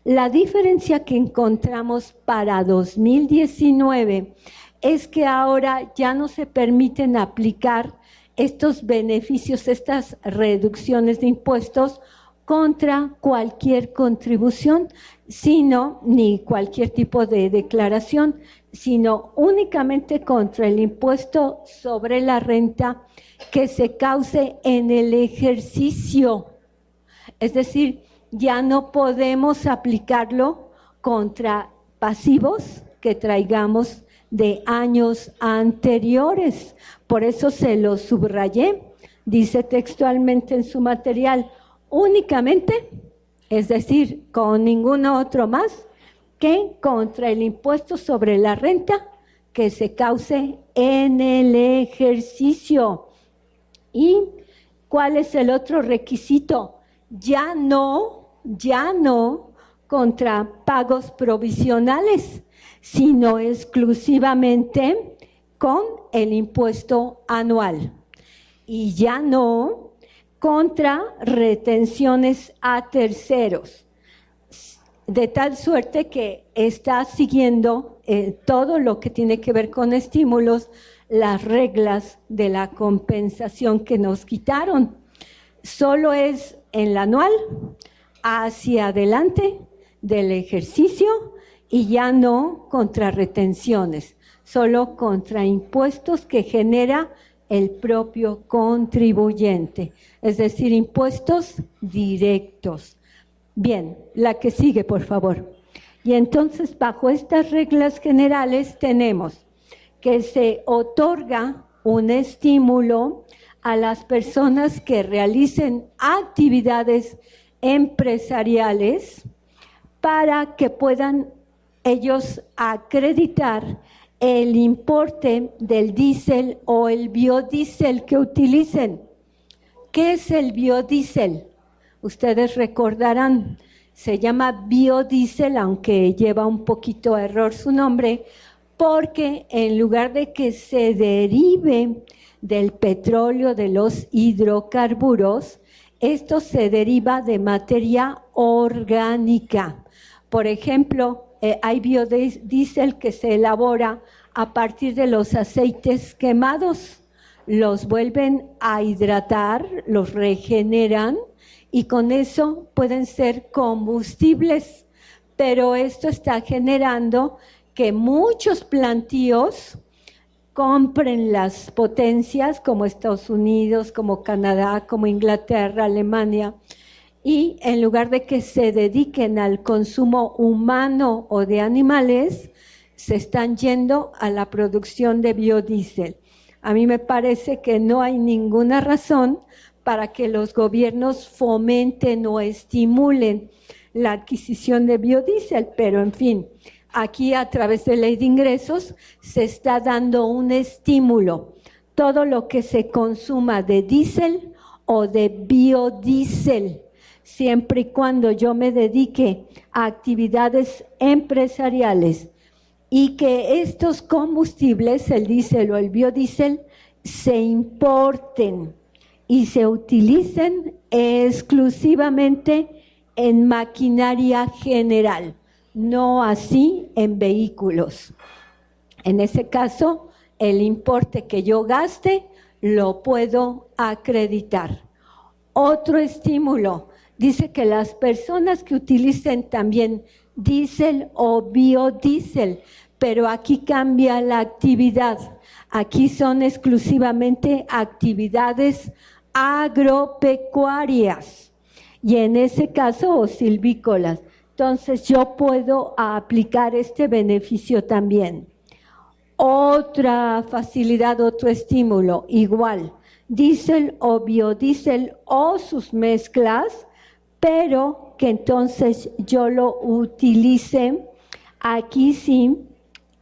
La diferencia que encontramos para 2019 es que ahora ya no se permiten aplicar estos beneficios, estas reducciones de impuestos contra cualquier contribución, ni cualquier tipo de declaración, sino únicamente contra el impuesto sobre la renta que se cause en el ejercicio. Es decir, ya no podemos aplicarlo contra pasivos que traigamos de años anteriores. Por eso se lo subrayé. Dice textualmente en su material, únicamente, es decir, con ningún otro más, que contra el impuesto sobre la renta que se cause en el ejercicio. ¿Y cuál es el otro requisito? Ya no contra pagos provisionales, sino exclusivamente con el impuesto anual. Y ya no contra retenciones a terceros. De tal suerte que está siguiendo todo lo que tiene que ver con estímulos, las reglas de la compensación que nos quitaron. Solo es en la anual, hacia adelante del ejercicio y ya no contra retenciones, solo contra impuestos que genera el propio contribuyente, es decir, impuestos directos. Bien, la que sigue, por favor. Y entonces, bajo estas reglas generales tenemos que se otorga un estímulo a las personas que realicen actividades empresariales para que puedan ellos acreditar el importe del diésel o el biodiesel que utilicen. ¿Qué es el biodiesel? Ustedes recordarán, se llama biodiesel, aunque lleva un poquito a error su nombre, porque en lugar de que se derive del petróleo, de los hidrocarburos, esto se deriva de materia orgánica. Por ejemplo, hay biodiesel que se elabora a partir de los aceites quemados, los vuelven a hidratar, los regeneran y con eso pueden ser combustibles, pero esto está generando que muchos plantíos compren las potencias como Estados Unidos, como Canadá, como Inglaterra, Alemania, y en lugar de que se dediquen al consumo humano o de animales, se están yendo a la producción de biodiesel. A mí me parece que no hay ninguna razón para que los gobiernos fomenten o estimulen la adquisición de biodiesel, pero en fin, aquí a través de ley de ingresos se está dando un estímulo. Todo lo que se consuma de diésel o de biodiesel, siempre y cuando yo me dedique a actividades empresariales y que estos combustibles, el diésel o el biodiesel, se importen y se utilicen exclusivamente en maquinaria general, no así en vehículos. En ese caso, el importe que yo gaste lo puedo acreditar. Otro estímulo, dice que las personas que utilicen también diésel o biodiesel, pero aquí cambia la actividad. Aquí son exclusivamente actividades agropecuarias y en ese caso o silvícolas. Entonces yo puedo aplicar este beneficio también. Otra facilidad, otro estímulo, igual, diésel o biodiesel o sus mezclas, pero que entonces yo lo utilice aquí sí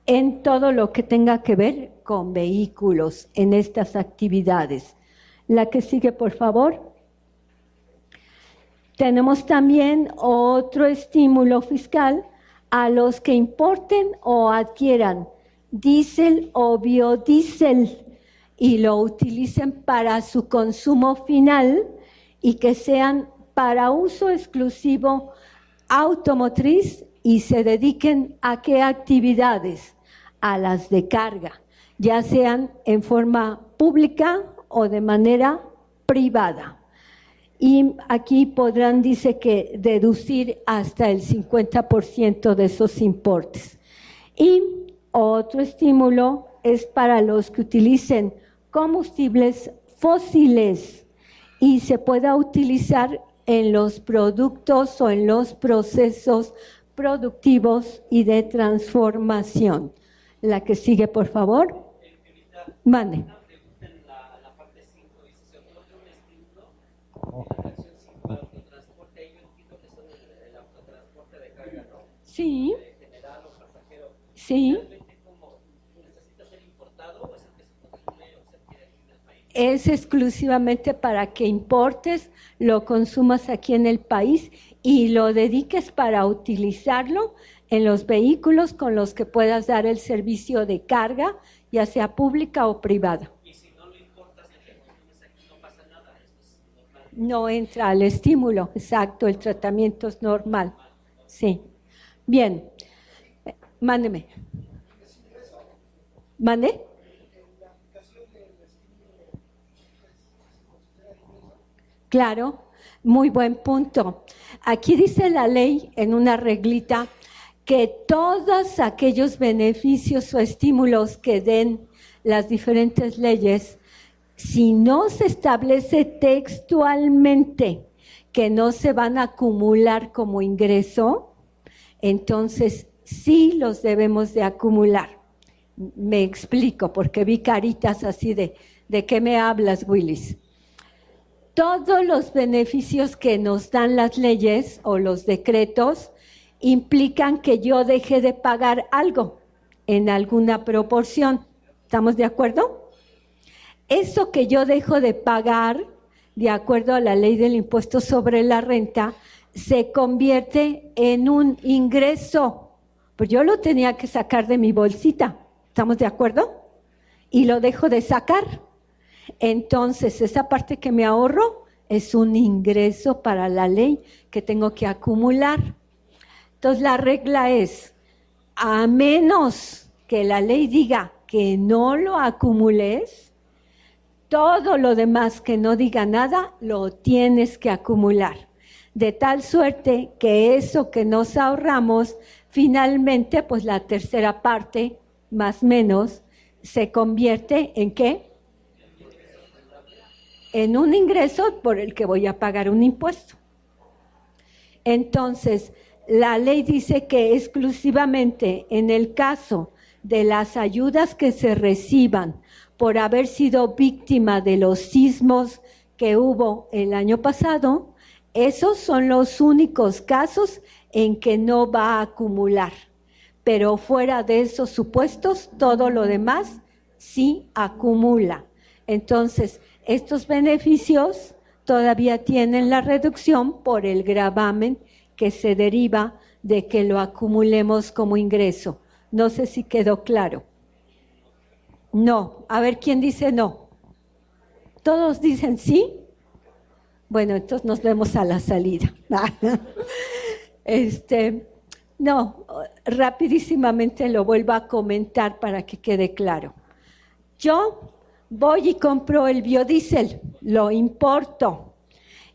en todo lo que tenga que ver con vehículos, en estas actividades. La que sigue, por favor. Tenemos también otro estímulo fiscal a los que importen o adquieran diésel o biodiesel y lo utilicen para su consumo final y que sean para uso exclusivo automotriz y se dediquen a qué actividades, a las de carga, ya sean en forma pública o de manera privada. Y aquí podrán, dice que deducir hasta el 50% de esos importes. Y otro estímulo es para los que utilicen combustibles fósiles y se pueda utilizar en los productos o en los procesos productivos y de transformación. La que sigue, por favor. Mande. Una pregunta en la parte 5, dice, se otorga un estímulo en la fracción 5 al autotransporte, ahí yo entiendo que son el autotransporte de carga, ¿no? Sí. General o pasajero. Sí. ¿Realmente cómo? ¿Necesita ser importado o es el que se consume o se adquiere aquí en el país? Es exclusivamente para que importes, lo consumas aquí en el país y lo dediques para utilizarlo en los vehículos con los que puedas dar el servicio de carga, ya sea pública o privada. Y si no lo importas y te consumes aquí no pasa nada, esto es normal. No entra al estímulo, exacto, el tratamiento es normal. Sí. Bien, mándeme. ¿Mande? Claro, muy buen punto. Aquí dice la ley en una reglita que todos aquellos beneficios o estímulos que den las diferentes leyes, si no se establece textualmente que no se van a acumular como ingreso, entonces sí los debemos de acumular. Me explico, porque vi caritas así ¿de qué me hablas, Willis? Todos los beneficios que nos dan las leyes o los decretos implican que yo deje de pagar algo en alguna proporción. ¿Estamos de acuerdo? Eso que yo dejo de pagar, de acuerdo a la ley del impuesto sobre la renta, se convierte en un ingreso. Pues yo lo tenía que sacar de mi bolsita. ¿Estamos de acuerdo? Y lo dejo de sacar. Entonces, esa parte que me ahorro es un ingreso para la ley que tengo que acumular. Entonces, la regla es, a menos que la ley diga que no lo acumules, todo lo demás que no diga nada, lo tienes que acumular. De tal suerte que eso que nos ahorramos, finalmente, pues la tercera parte, más o menos, se convierte ¿en qué? En un ingreso por el que voy a pagar un impuesto. Entonces, la ley dice que exclusivamente en el caso de las ayudas que se reciban por haber sido víctima de los sismos que hubo el año pasado, esos son los únicos casos en que no va a acumular. Pero fuera de esos supuestos, todo lo demás sí acumula. Entonces, estos beneficios todavía tienen la reducción por el gravamen que se deriva de que lo acumulemos como ingreso. No sé si quedó claro. No. A ver, ¿quién dice no? ¿Todos dicen sí? Bueno, entonces nos vemos a la salida. No, rapidísimamente lo vuelvo a comentar para que quede claro. Yo voy y compro el biodiesel, lo importo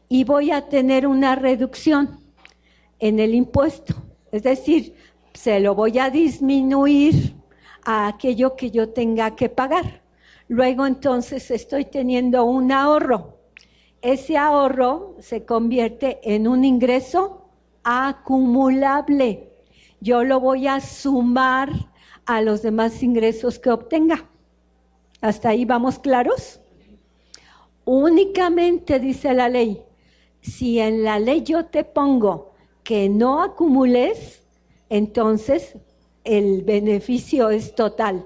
y voy a tener una reducción en el impuesto. Es decir, se lo voy a disminuir a aquello que yo tenga que pagar. Luego entonces estoy teniendo un ahorro. Ese ahorro se convierte en un ingreso acumulable. Yo lo voy a sumar a los demás ingresos que obtenga. ¿Hasta ahí vamos claros? Únicamente dice la ley, si en la ley yo te pongo que no acumules, entonces el beneficio es total.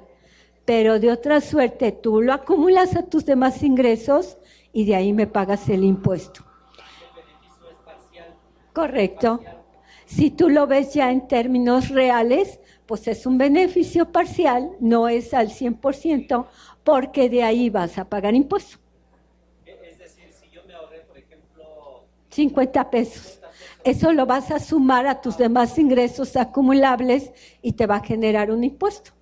Pero de otra suerte, tú lo acumulas a tus demás ingresos y de ahí me pagas el impuesto. El beneficio es parcial. Correcto. Si tú lo ves ya en términos reales, pues es un beneficio parcial, no es al 100%, porque de ahí vas a pagar impuesto. Es decir, si yo me ahorré, por ejemplo, 50 pesos. Eso lo vas a sumar a tus demás ingresos acumulables y te va a generar un impuesto,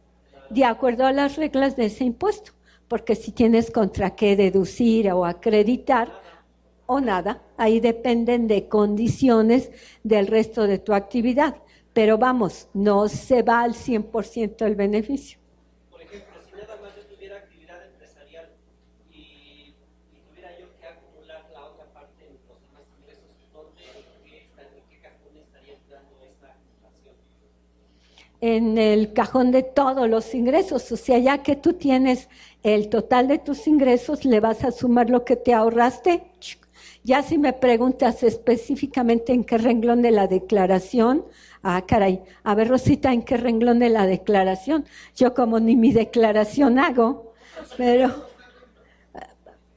de acuerdo a las reglas de ese impuesto, porque si tienes contra qué deducir o acreditar o nada, ahí dependen de condiciones del resto de tu actividad, pero vamos, no se va al 100% el beneficio. por ejemplo, si nada más yo tuviera actividad empresarial y tuviera yo que acumular la otra parte en los demás ingresos, ¿en qué cajón estaría entrando esta acumulación? En el cajón de todos los ingresos, o sea, ya que tú tienes el total de tus ingresos, le vas a sumar lo que te ahorraste. Ya si me preguntas específicamente en qué renglón de la declaración, caray, a ver Rosita, ¿en qué renglón de la declaración? Yo como ni mi declaración hago, pero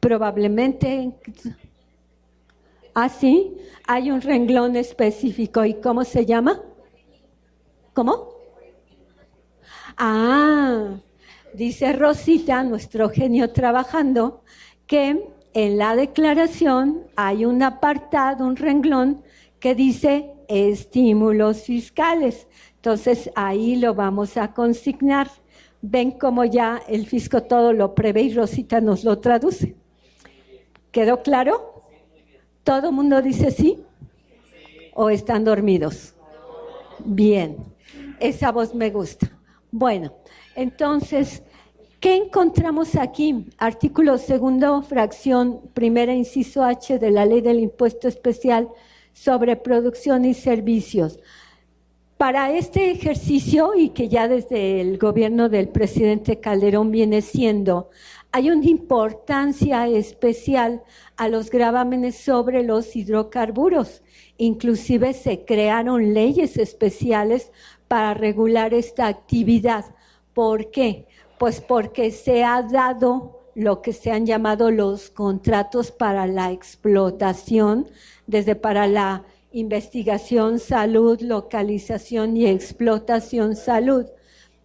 probablemente, sí, hay un renglón específico. ¿Y cómo se llama? ¿Cómo? Dice Rosita, nuestro genio trabajando, que en la declaración hay un apartado, un renglón que dice estímulos fiscales. Entonces ahí lo vamos a consignar. Ven cómo ya el fisco todo lo prevé y Rosita nos lo traduce. ¿Quedó claro? ¿Todo el mundo dice sí? ¿O están dormidos? Bien, esa voz me gusta. Bueno, entonces, ¿qué encontramos aquí? Artículo 2, fracción primera, inciso H de la Ley del Impuesto Especial sobre Producción y Servicios. Para este ejercicio, y que ya desde el gobierno del presidente Calderón viene siendo, hay una importancia especial a los gravámenes sobre los hidrocarburos. Inclusive se crearon leyes especiales para regular esta actividad. ¿Por qué? Pues porque se ha dado lo que se han llamado los contratos para la explotación, desde para la investigación, salud, localización y explotación, salud,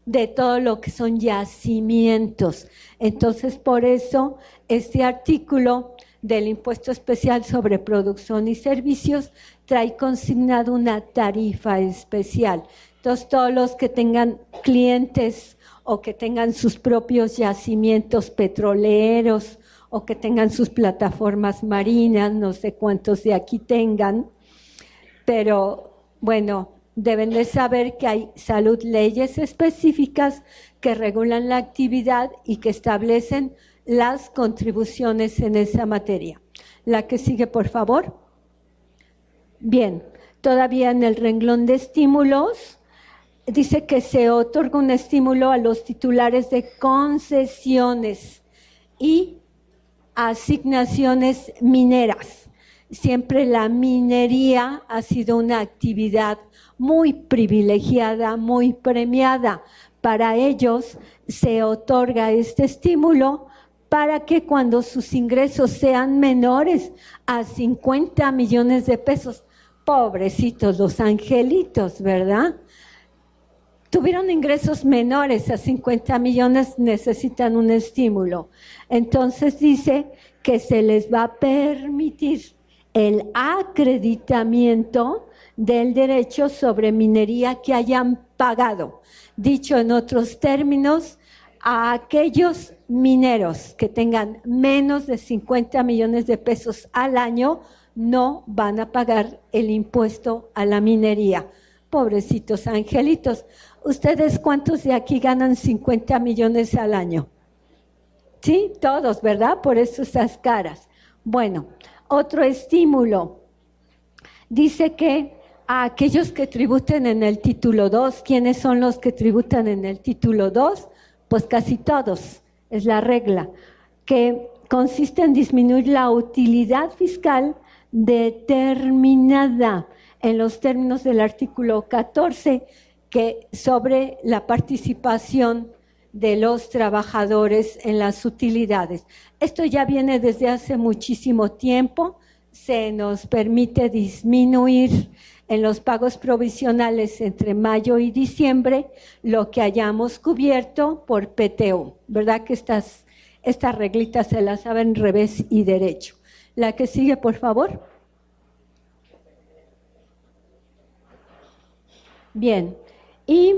de todo lo que son yacimientos. Entonces, por eso, este artículo del impuesto especial sobre producción y servicios trae consignado una tarifa especial. Entonces, todos los que tengan clientes o que tengan sus propios yacimientos petroleros o que tengan sus plataformas marinas, no sé cuántos de aquí tengan, pero bueno, deben de saber que hay leyes específicas que regulan la actividad y que establecen las contribuciones en esa materia. La que sigue, por favor. Bien, todavía en el renglón de estímulos, dice que se otorga un estímulo a los titulares de concesiones y asignaciones mineras. Siempre la minería ha sido una actividad muy privilegiada, muy premiada. Para ellos se otorga este estímulo para que cuando sus ingresos sean menores a 50 millones de pesos, pobrecitos los angelitos, ¿verdad? Tuvieron ingresos menores a 50 millones, necesitan un estímulo. Entonces dice que se les va a permitir el acreditamiento del derecho sobre minería que hayan pagado. Dicho en otros términos, a aquellos mineros que tengan menos de 50 millones de pesos al año no van a pagar el impuesto a la minería. Pobrecitos angelitos. ¿Ustedes cuántos de aquí ganan 50 millones al año? Sí, todos, ¿verdad? Por eso esas caras. Bueno, otro estímulo. Dice que a aquellos que tributen en el título 2, ¿quiénes son los que tributan en el título 2? Pues casi todos, es la regla, que consiste en disminuir la utilidad fiscal determinada en los términos del artículo 14, que sobre la participación de los trabajadores en las utilidades. Esto ya viene desde hace muchísimo tiempo, se nos permite disminuir en los pagos provisionales entre mayo y diciembre lo que hayamos cubierto por PTU, ¿verdad? Que estas reglitas se las saben revés y derecho. La que sigue, por favor. Bien, y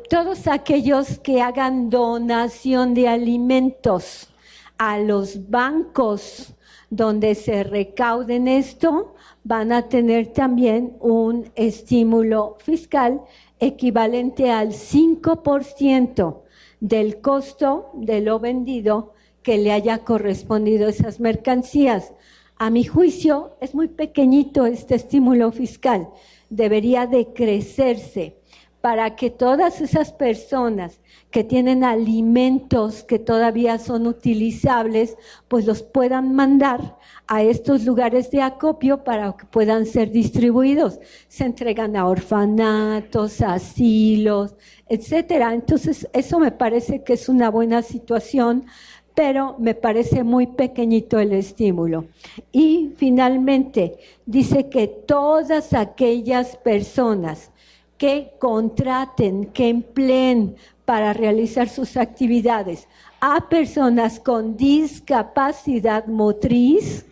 todos aquellos que hagan donación de alimentos a los bancos donde se recauden esto, van a tener también un estímulo fiscal equivalente al 5% del costo de lo vendido que le haya correspondido a esas mercancías. A mi juicio, es muy pequeñito este estímulo fiscal, debería de crecerse para que todas esas personas que tienen alimentos que todavía son utilizables, pues los puedan mandar a estos lugares de acopio para que puedan ser distribuidos. Se entregan a orfanatos, asilos, etcétera. Entonces, eso me parece que es una buena situación, pero me parece muy pequeñito el estímulo. Y finalmente, dice que todas aquellas personas que contraten, que empleen para realizar sus actividades a personas con discapacidad motriz,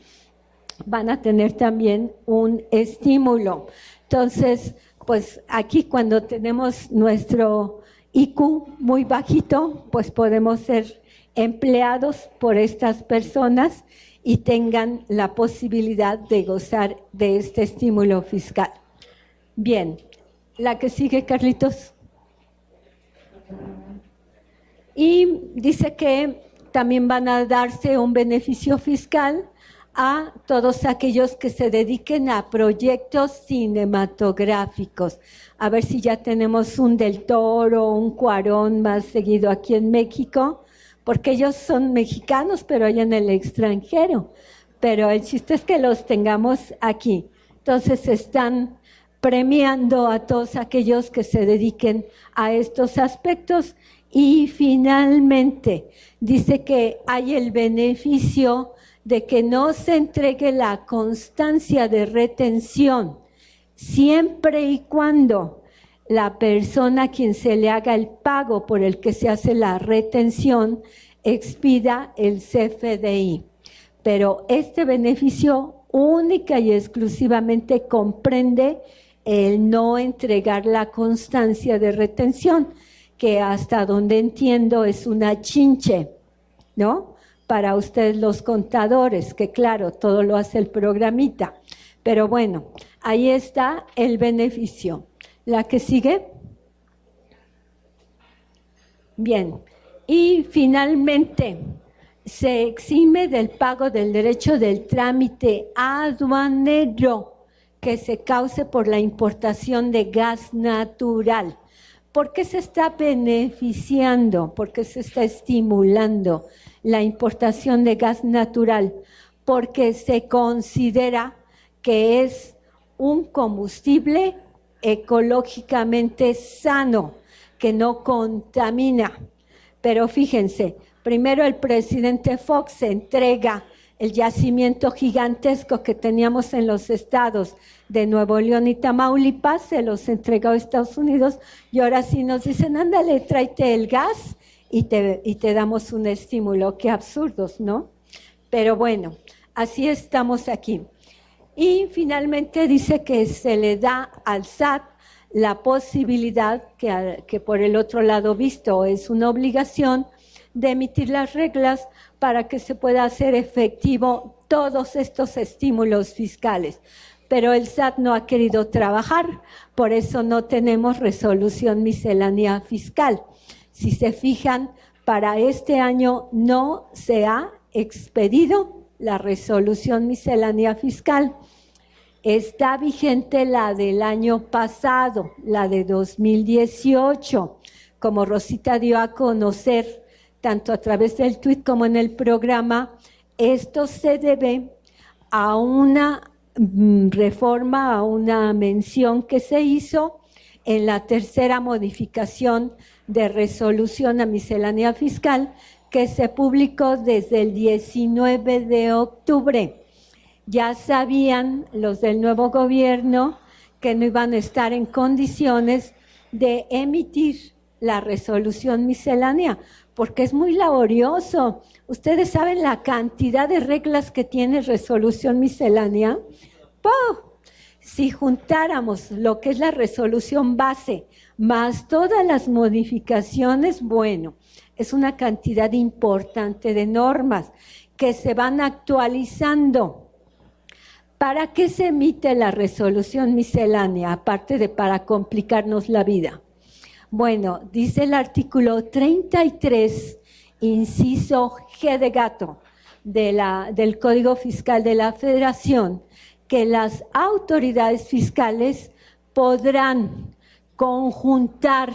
van a tener también un estímulo. Entonces, pues aquí cuando tenemos nuestro IQ muy bajito, pues podemos ser empleados por estas personas y tengan la posibilidad de gozar de este estímulo fiscal. Bien. La que sigue, Carlitos. Y dice que también van a darse un beneficio fiscal a todos aquellos que se dediquen a proyectos cinematográficos. A ver si ya tenemos un Del Toro, un Cuarón más seguido aquí en México, porque ellos son mexicanos, pero allá en el extranjero. Pero el chiste es que los tengamos aquí. Entonces están premiando a todos aquellos que se dediquen a estos aspectos. Y finalmente dice que hay el beneficio de que no se entregue la constancia de retención, siempre y cuando la persona a quien se le haga el pago por el que se hace la retención expida el CFDI. Pero este beneficio única y exclusivamente comprende el no entregar la constancia de retención, que hasta donde entiendo es una chinche, ¿no? Para ustedes los contadores, que claro, todo lo hace el programita. Pero bueno, ahí está el beneficio. ¿La que sigue? Bien, y finalmente se exime del pago del derecho del trámite aduanero que se cause por la importación de gas natural. ¿Por qué se está beneficiando? ¿Por qué se está estimulando la importación de gas natural? Porque se considera que es un combustible ecológicamente sano, que no contamina. Pero fíjense, primero el presidente Fox entrega el yacimiento gigantesco que teníamos en los estados de Nuevo León y Tamaulipas, se los entregó a Estados Unidos, y ahora sí nos dicen, ándale, tráete el gas y te damos un estímulo. Qué absurdos, ¿no? Pero bueno, así estamos aquí. Y finalmente dice que se le da al SAT la posibilidad, que por el otro lado visto es una obligación, de emitir las reglas para que se pueda hacer efectivo todos estos estímulos fiscales. Pero el SAT no ha querido trabajar, por eso no tenemos resolución miscelánea fiscal. Si se fijan, para este año no se ha expedido la resolución miscelánea fiscal. Está vigente la del año pasado, la de 2018, como Rosita dio a conocer, tanto a través del tuit como en el programa. Esto se debe a una reforma, a una mención que se hizo en la tercera modificación de resolución a miscelánea fiscal, que se publicó desde el 19 de octubre. Ya sabían los del nuevo gobierno que no iban a estar en condiciones de emitir la resolución miscelánea, porque es muy laborioso. ¿Ustedes saben la cantidad de reglas que tiene resolución miscelánea? ¡Puh! Si juntáramos lo que es la resolución base más todas las modificaciones, bueno, es una cantidad importante de normas que se van actualizando. ¿Para qué se emite la resolución miscelánea, aparte de para complicarnos la vida? Bueno, dice el artículo 33, inciso G de gato, del Código Fiscal de la Federación, que las autoridades fiscales podrán conjuntar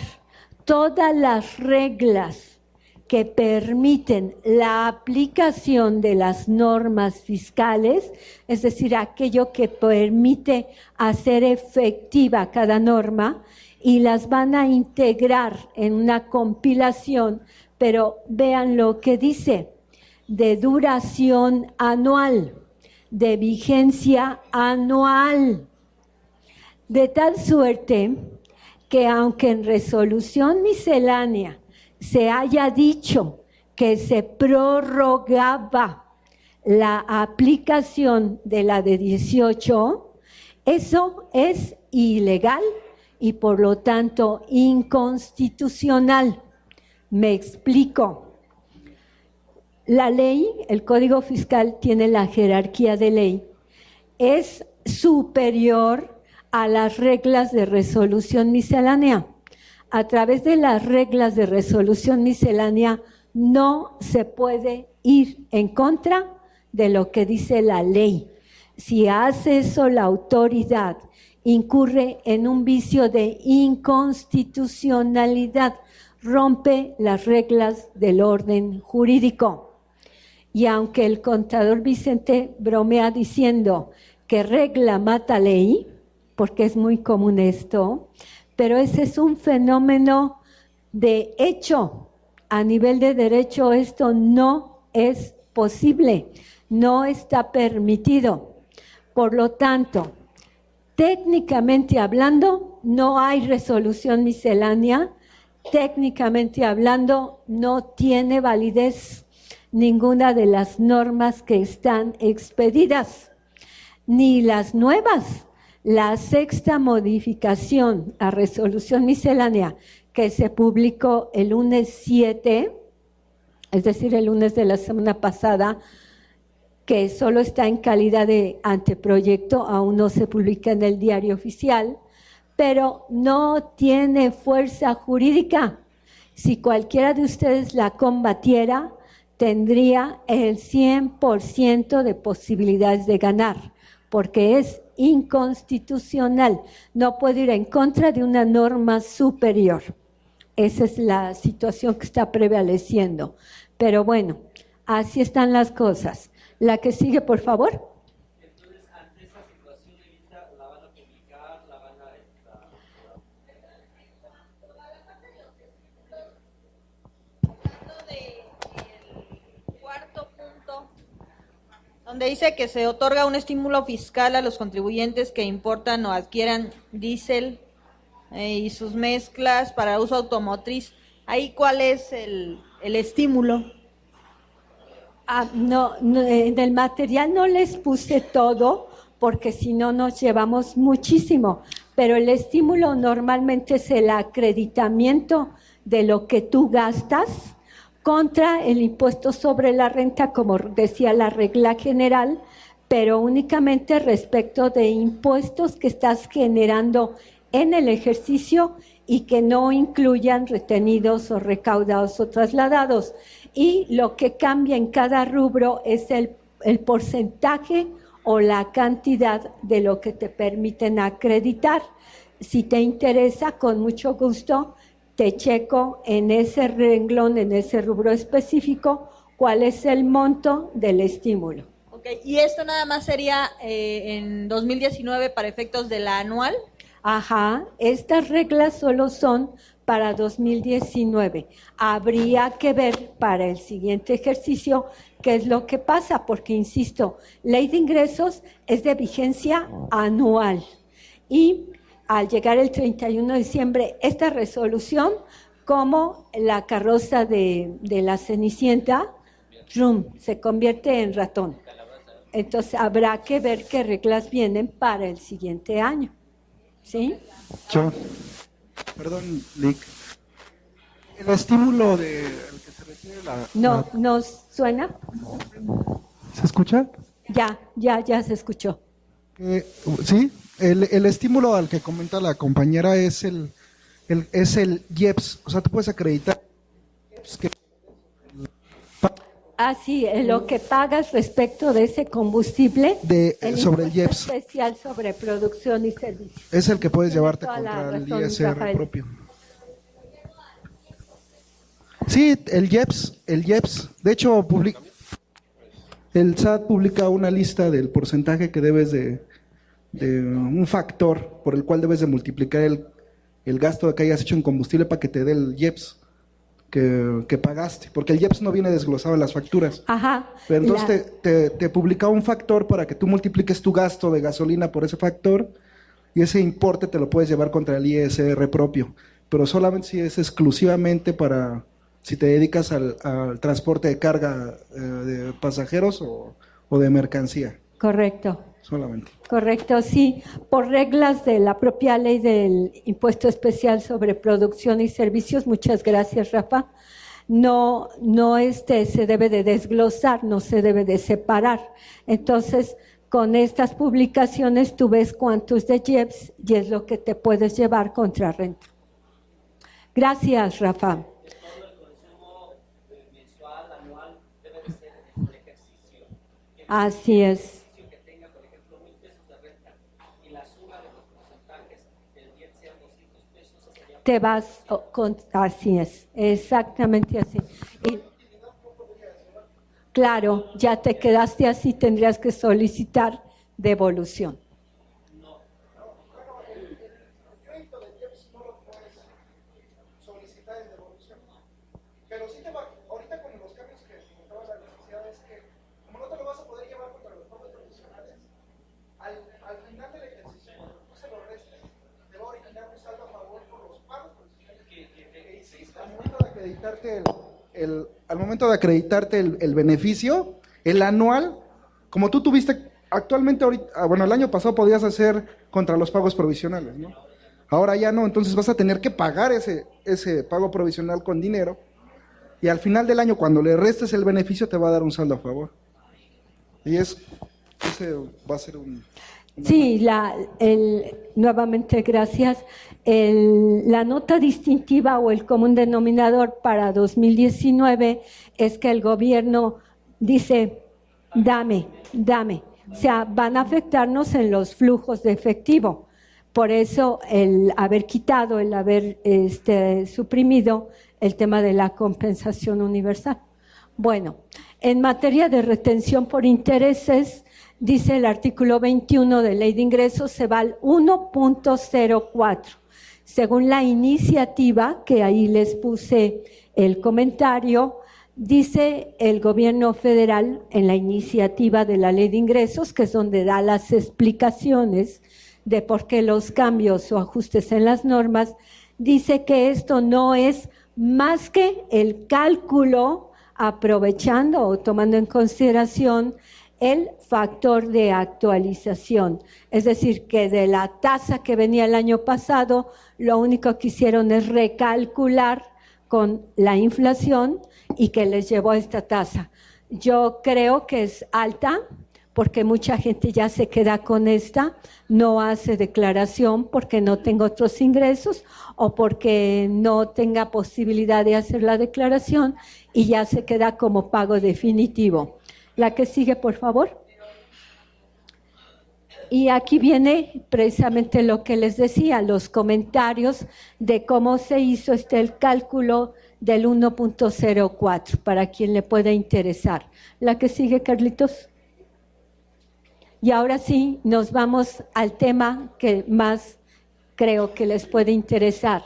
todas las reglas que permiten la aplicación de las normas fiscales, es decir, aquello que permite hacer efectiva cada norma, y las van a integrar en una compilación, pero vean lo que dice, de duración anual, de vigencia anual, de tal suerte que aunque en resolución miscelánea se haya dicho que se prorrogaba la aplicación de la de 18, eso es ilegal y por lo tanto inconstitucional. Me explico. La ley, el Código Fiscal tiene la jerarquía de ley, es superior a las reglas de resolución miscelánea. A través de las reglas de resolución miscelánea no se puede ir en contra de lo que dice la ley. Si hace eso la autoridad, incurre en un vicio de inconstitucionalidad, rompe las reglas del orden jurídico. Y aunque el contador Vicente bromea diciendo que regla mata ley, porque es muy común esto, pero ese es un fenómeno de hecho. A nivel de derecho esto no es posible, no está permitido. Por lo tanto, técnicamente hablando, no hay resolución miscelánea. Técnicamente hablando, no tiene validez ninguna de las normas que están expedidas, ni las nuevas. La sexta modificación a resolución miscelánea que se publicó el lunes 7, es decir, el lunes de la semana pasada, que solo está en calidad de anteproyecto, aún no se publica en el diario oficial, pero no tiene fuerza jurídica. Si cualquiera de ustedes la combatiera, tendría el 100% de posibilidades de ganar, porque es inconstitucional, no puede ir en contra de una norma superior. Esa es la situación que está prevaleciendo. Pero bueno, así están las cosas. La que sigue, por favor. Entonces, ante esa situación, ahorita la van a publicar, la van a... Del cuarto punto, donde dice que se otorga un estímulo fiscal a los contribuyentes que importan o adquieran diésel y sus mezclas para uso automotriz. Ahí, ¿cuál es el estímulo? En el material no les puse todo porque si no nos llevamos muchísimo, pero el estímulo normalmente es el acreditamiento de lo que tú gastas contra el impuesto sobre la renta, como decía la regla general, pero únicamente respecto de impuestos que estás generando en el ejercicio y que no incluyan retenidos o recaudados o trasladados. Y lo que cambia en cada rubro es el porcentaje o la cantidad de lo que te permiten acreditar. Si te interesa, con mucho gusto, te checo en ese renglón, en ese rubro específico, cuál es el monto del estímulo. Ok, y esto nada más sería en 2019 para efectos de la anual. Ajá, estas reglas solo son para 2019. Habría que ver para el siguiente ejercicio qué es lo que pasa, porque insisto, ley de ingresos es de vigencia anual y al llegar el 31 de diciembre, esta resolución, como la carroza de la Cenicienta, se convierte en ratón. Entonces habrá que ver qué reglas vienen para el siguiente año. ¿Sí? Perdón, Lick. El estímulo al que se refiere ¿No suena? ¿Se escucha? Ya se escuchó. Sí, el estímulo al que comenta la compañera es el IEPS. O sea, tú puedes acreditar que sí, lo que pagas respecto de ese combustible sobre el IEPS. Especial sobre producción y servicios. Es el que puedes llevarte Toda contra el razón, ISR Rafael. propio. Sí, el IEPS. De hecho, el SAT publica una lista del porcentaje que debes de un factor por el cual debes de multiplicar el gasto que hayas hecho en combustible para que te dé el IEPS que pagaste, porque el IEPS no viene desglosado en las facturas. Ajá. Pero entonces te publica un factor para que tú multipliques tu gasto de gasolina por ese factor y ese importe te lo puedes llevar contra el ISR propio, pero solamente si es exclusivamente para, si te dedicas al transporte de carga de pasajeros o de mercancía. Correcto. Solamente. Correcto, sí. Por reglas de la propia ley del impuesto especial sobre producción y servicios, muchas gracias, Rafa, no se debe de desglosar, no se debe de separar. Entonces, con estas publicaciones tú ves cuántos de IEPS y es lo que te puedes llevar contra renta. Gracias, Rafa. Todo el consumo mensual, anual, debe de ser en el ejercicio. Así es. Que tenga, por ejemplo, 1,000 pesos de renta y la suma de los porcentajes del bien sean 200 pesos, sería... Te vas así es, exactamente así. Y, claro, ya te quedaste así, tendrías que solicitar devolución. Pero sí ahorita con los cambios que comentaba la necesidad es que, como no te lo vas a poder llevar contra los pagos profesionales, al final del ejercicio, cuando tú se lo restes, te va a originar un saldo a favor por los pagos profesionales que hiciste. Al momento de acreditarte el beneficio, el anual, como tú tuviste actualmente, ahorita, bueno, el año pasado podías hacer contra los pagos provisionales, ¿no? Ahora ya no, entonces vas a tener que pagar ese pago provisional con dinero. Y al final del año, cuando le restes el beneficio, te va a dar un saldo a favor. Y ese va a ser Sí, nuevamente gracias. La nota distintiva o el común denominador para 2019 es que el gobierno dice, dame. O sea, van a afectarnos en los flujos de efectivo. Por eso el haber quitado, el haber suprimido el tema de la compensación universal. Bueno, en materia de retención por intereses, dice el artículo 21 de Ley de Ingresos, se va al 1.04. Según la iniciativa, que ahí les puse el comentario, dice el gobierno federal en la iniciativa de la Ley de Ingresos, que es donde da las explicaciones de por qué los cambios o ajustes en las normas, dice que esto no es más que el cálculo aprovechando o tomando en consideración el factor de actualización. Es decir, que de la tasa que venía el año pasado, lo único que hicieron es recalcular con la inflación y que les llevó a esta tasa. Yo creo que es alta, porque mucha gente ya se queda con esta, no hace declaración porque no tenga otros ingresos o porque no tenga posibilidad de hacer la declaración y ya se queda como pago definitivo. La que sigue, por favor. Y aquí viene precisamente lo que les decía, los comentarios de cómo se hizo el cálculo del 1.04, para quien le pueda interesar. La que sigue, Carlitos. Y ahora sí, nos vamos al tema que más creo que les puede interesar,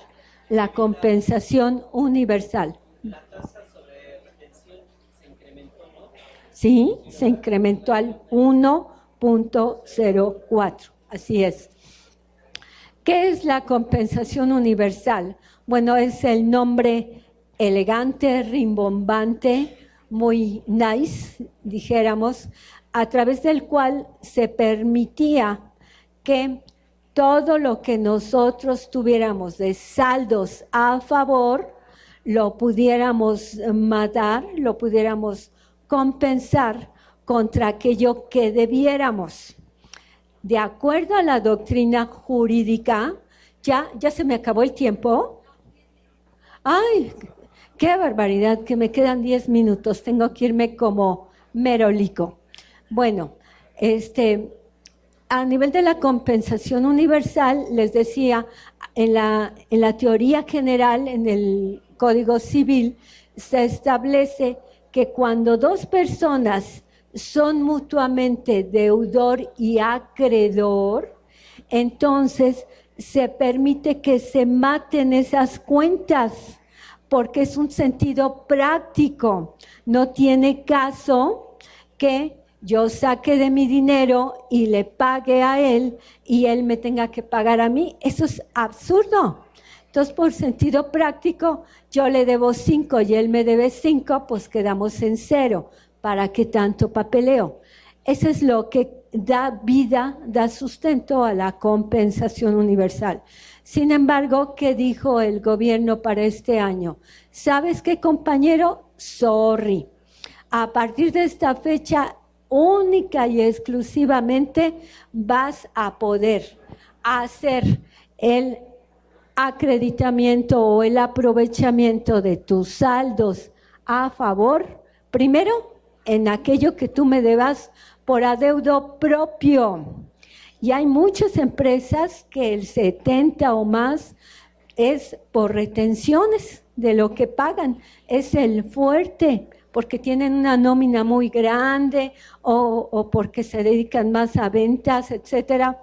la compensación universal. La tasa sobre retención se incrementó, ¿no? Sí, se incrementó al 1.04, así es. ¿Qué es la compensación universal? Bueno, es el nombre elegante, rimbombante, muy nice, dijéramos, a través del cual se permitía que todo lo que nosotros tuviéramos de saldos a favor, lo pudiéramos matar, lo pudiéramos compensar contra aquello que debiéramos. De acuerdo a la doctrina jurídica, ya se me acabó el tiempo. ¡Ay! ¡Qué barbaridad! Que me quedan 10 minutos, tengo que irme como merolico. Bueno, a nivel de la compensación universal, les decía, en la teoría general, en el Código Civil, se establece que cuando dos personas son mutuamente deudor y acreedor, entonces se permite que se maten esas cuentas, porque es un sentido práctico. No tiene caso que yo saque de mi dinero y le pague a él y él me tenga que pagar a mí. Eso es absurdo. Entonces, por sentido práctico, yo le debo 5 y él me debe 5, pues quedamos en 0. ¿Para qué tanto papeleo? Eso es lo que da vida, da sustento a la compensación universal. Sin embargo, ¿qué dijo el gobierno para este año? ¿Sabes qué, compañero? Sorry. A partir de esta fecha, única y exclusivamente vas a poder hacer el acreditamiento o el aprovechamiento de tus saldos a favor, primero en aquello que tú me debas por adeudo propio. Y hay muchas empresas que el 70 o más es por retenciones de lo que pagan, es el fuerte, porque tienen una nómina muy grande o porque se dedican más a ventas, etcétera.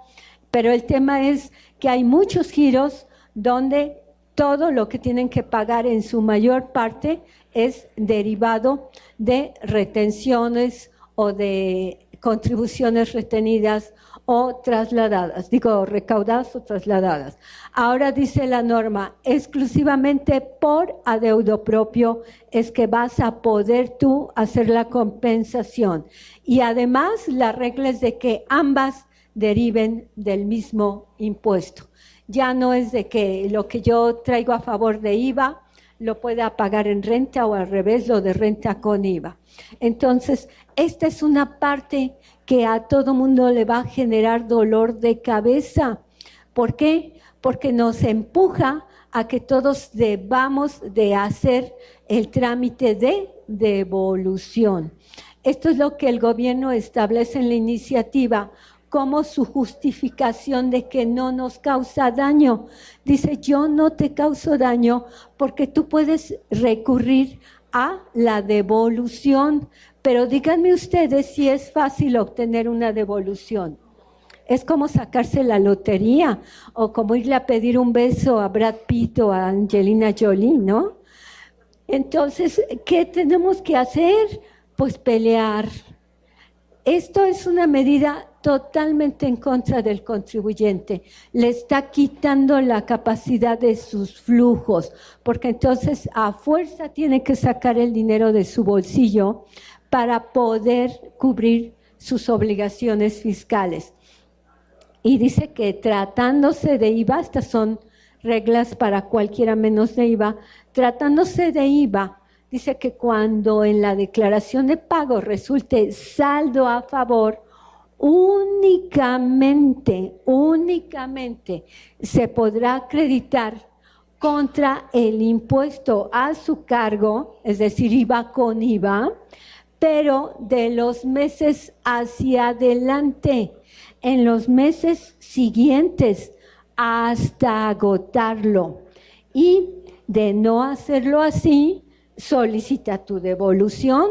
Pero el tema es que hay muchos giros donde todo lo que tienen que pagar en su mayor parte es derivado de retenciones o de contribuciones retenidas o trasladadas, recaudadas o trasladadas. Ahora dice la norma, exclusivamente por adeudo propio es que vas a poder tú hacer la compensación. Y además la regla es de que ambas deriven del mismo impuesto. Ya no es de que lo que yo traigo a favor de IVA lo pueda pagar en renta o al revés, lo de renta con IVA. Entonces, esta es una parte que a todo mundo le va a generar dolor de cabeza. ¿Por qué? Porque nos empuja a que todos debamos de hacer el trámite de devolución. Esto es lo que el gobierno establece en la iniciativa como su justificación de que no nos causa daño. Dice, yo no te causo daño porque tú puedes recurrir a la devolución, pero díganme ustedes si es fácil obtener una devolución. Es como sacarse la lotería o como irle a pedir un beso a Brad Pitt o a Angelina Jolie, ¿no? Entonces, ¿qué tenemos que hacer? Pues pelear. Esto es una medida totalmente en contra del contribuyente. Le está quitando la capacidad de sus flujos, porque entonces a fuerza tiene que sacar el dinero de su bolsillo para poder cubrir sus obligaciones fiscales. Y dice que tratándose de IVA, estas son reglas para cualquiera menos de IVA, tratándose de IVA, dice que cuando en la declaración de pago resulte saldo a favor, únicamente se podrá acreditar contra el impuesto a su cargo, es decir, IVA con IVA, pero de los meses hacia adelante, en los meses siguientes, hasta agotarlo. Y de no hacerlo así, solicita tu devolución.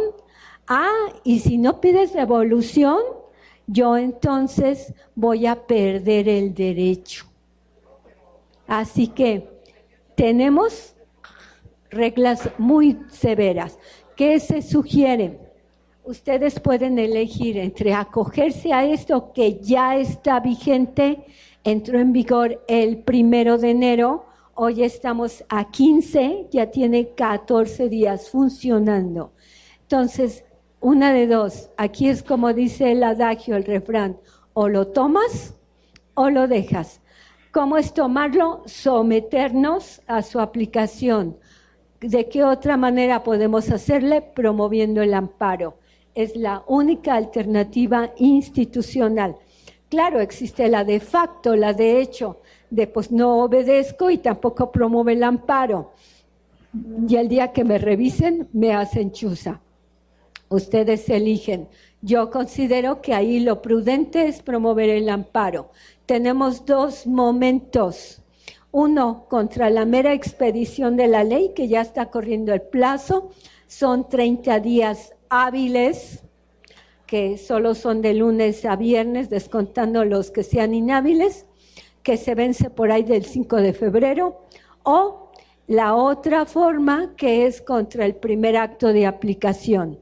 Y si no pides devolución, yo entonces voy a perder el derecho. Así que tenemos reglas muy severas. ¿Qué se sugiere? Ustedes pueden elegir entre acogerse a esto que ya está vigente, entró en vigor el 1 de enero, hoy estamos a 15, ya tiene 14 días funcionando. Entonces, una de dos, aquí es como dice el adagio, el refrán, o lo tomas o lo dejas. ¿Cómo es tomarlo? Someternos a su aplicación. ¿De qué otra manera podemos hacerle? Promoviendo el amparo. Es la única alternativa institucional. Claro, existe la de facto, la de hecho, de pues no obedezco y tampoco promueve el amparo. Y el día que me revisen, me hacen chuza. Ustedes eligen. Yo considero que ahí lo prudente es promover el amparo. Tenemos dos momentos. Uno, contra la mera expedición de la ley, que ya está corriendo el plazo. Son 30 días hábiles, que solo son de lunes a viernes, descontando los que sean inhábiles, que se vence por ahí del 5 de febrero, o la otra forma, que es contra el primer acto de aplicación.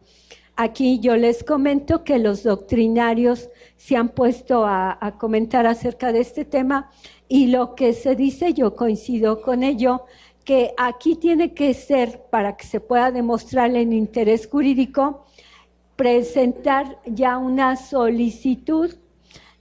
Aquí yo les comento que los doctrinarios se han puesto a comentar acerca de este tema, y lo que se dice, yo coincido con ello, que aquí tiene que ser, para que se pueda demostrar el interés jurídico, presentar ya una solicitud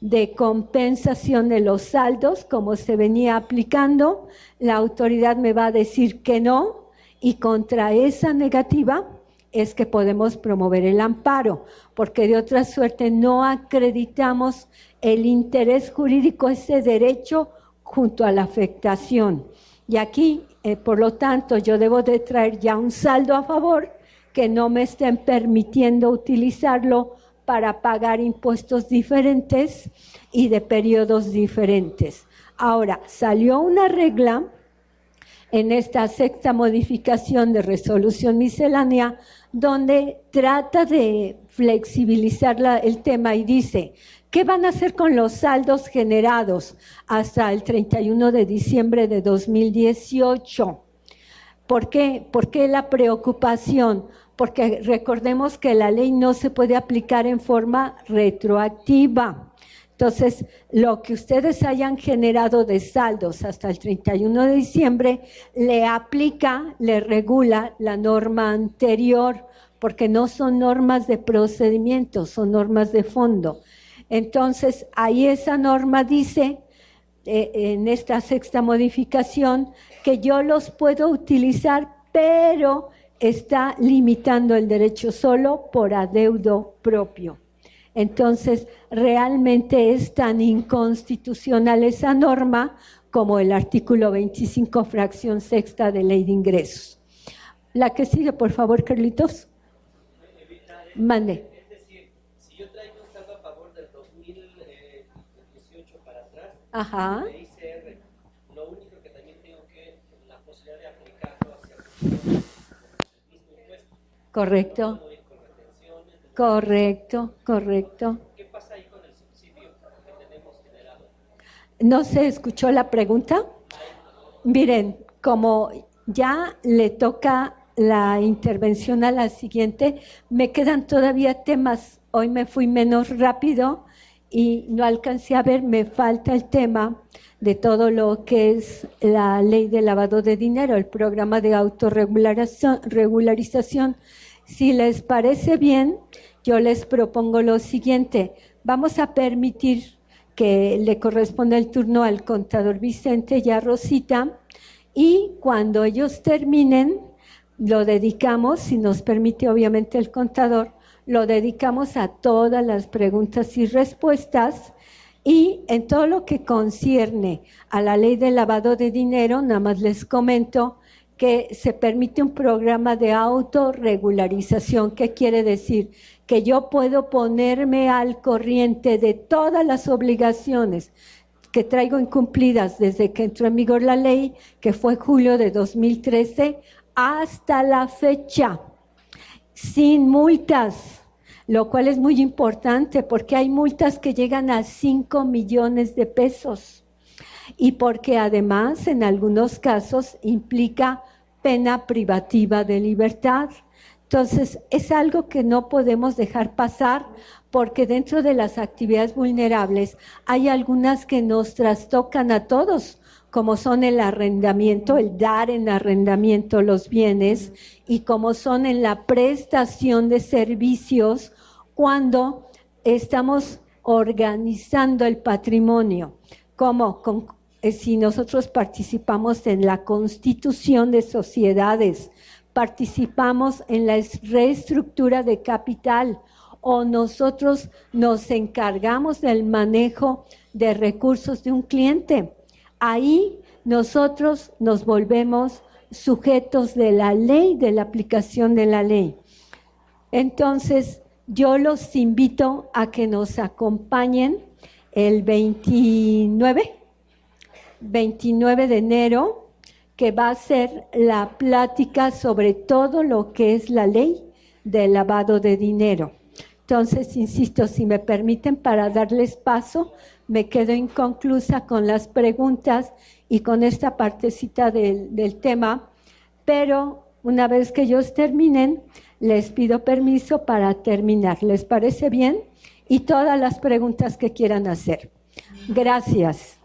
de compensación de los saldos, como se venía aplicando. La autoridad me va a decir que no, y contra esa negativa es que podemos promover el amparo, porque de otra suerte no acreditamos el interés jurídico, ese derecho junto a la afectación. Y aquí, por lo tanto, yo debo de traer ya un saldo a favor, que no me estén permitiendo utilizarlo para pagar impuestos diferentes y de periodos diferentes. Ahora, salió una regla en esta sexta modificación de resolución miscelánea, donde trata de flexibilizar el tema y dice, ¿qué van a hacer con los saldos generados hasta el 31 de diciembre de 2018? ¿Por qué? ¿Por qué la preocupación? Porque recordemos que la ley no se puede aplicar en forma retroactiva. Entonces, lo que ustedes hayan generado de saldos hasta el 31 de diciembre, le aplica, le regula la norma anterior, porque no son normas de procedimiento, son normas de fondo. Entonces, ahí esa norma dice, en esta sexta modificación, que yo los puedo utilizar, pero está limitando el derecho solo por adeudo propio. Entonces, realmente es tan inconstitucional esa norma como el artículo 25, fracción sexta de Ley de Ingresos. La que sigue, por favor, Carlitos. Mande. Es decir, si yo traigo un saldo a favor del 2018 para atrás, Ajá. de ICR, lo único que también tengo que la posibilidad de aplicarlo hacia el mismo impuesto. Correcto. No puedo ir con retenciones. Correcto, correcto. ¿Qué pasa ahí con el subsidio que tenemos generado? ¿No se escuchó la pregunta? Miren, como ya le toca la intervención a la siguiente, me quedan todavía temas. Hoy me fui menos rápido y no alcancé a ver, me falta el tema de todo lo que es la ley de lavado de dinero, el programa de autorregularización. Si les parece bien, yo les propongo lo siguiente. Vamos a permitir que le corresponda el turno al contador Vicente y a Rosita, y cuando ellos terminen, lo dedicamos, si nos permite obviamente el contador, lo dedicamos a todas las preguntas y respuestas, y en todo lo que concierne a la ley de lavado de dinero, nada más les comento que se permite un programa de autorregularización. ¿Qué quiere decir? Que yo puedo ponerme al corriente de todas las obligaciones que traigo incumplidas desde que entró en vigor la ley, que fue julio de 2013, hasta la fecha, sin multas, lo cual es muy importante porque hay multas que llegan a 5 millones de pesos y porque además en algunos casos implica pena privativa de libertad. Entonces, es algo que no podemos dejar pasar porque dentro de las actividades vulnerables hay algunas que nos trastocan a todos, como son el arrendamiento, el dar en arrendamiento los bienes, y como son en la prestación de servicios cuando estamos organizando el patrimonio, como si nosotros participamos en la constitución de sociedades, participamos en la reestructura de capital, o nosotros nos encargamos del manejo de recursos de un cliente. Ahí nosotros nos volvemos sujetos de la ley, de la aplicación de la ley. Entonces, yo los invito a que nos acompañen el 29 de enero, que va a ser la plática sobre todo lo que es la ley de lavado de dinero. Entonces, insisto, si me permiten, para darles paso, me quedo inconclusa con las preguntas y con esta partecita del tema, pero una vez que ellos terminen, les pido permiso para terminar. ¿Les parece bien? Y todas las preguntas que quieran hacer. Gracias.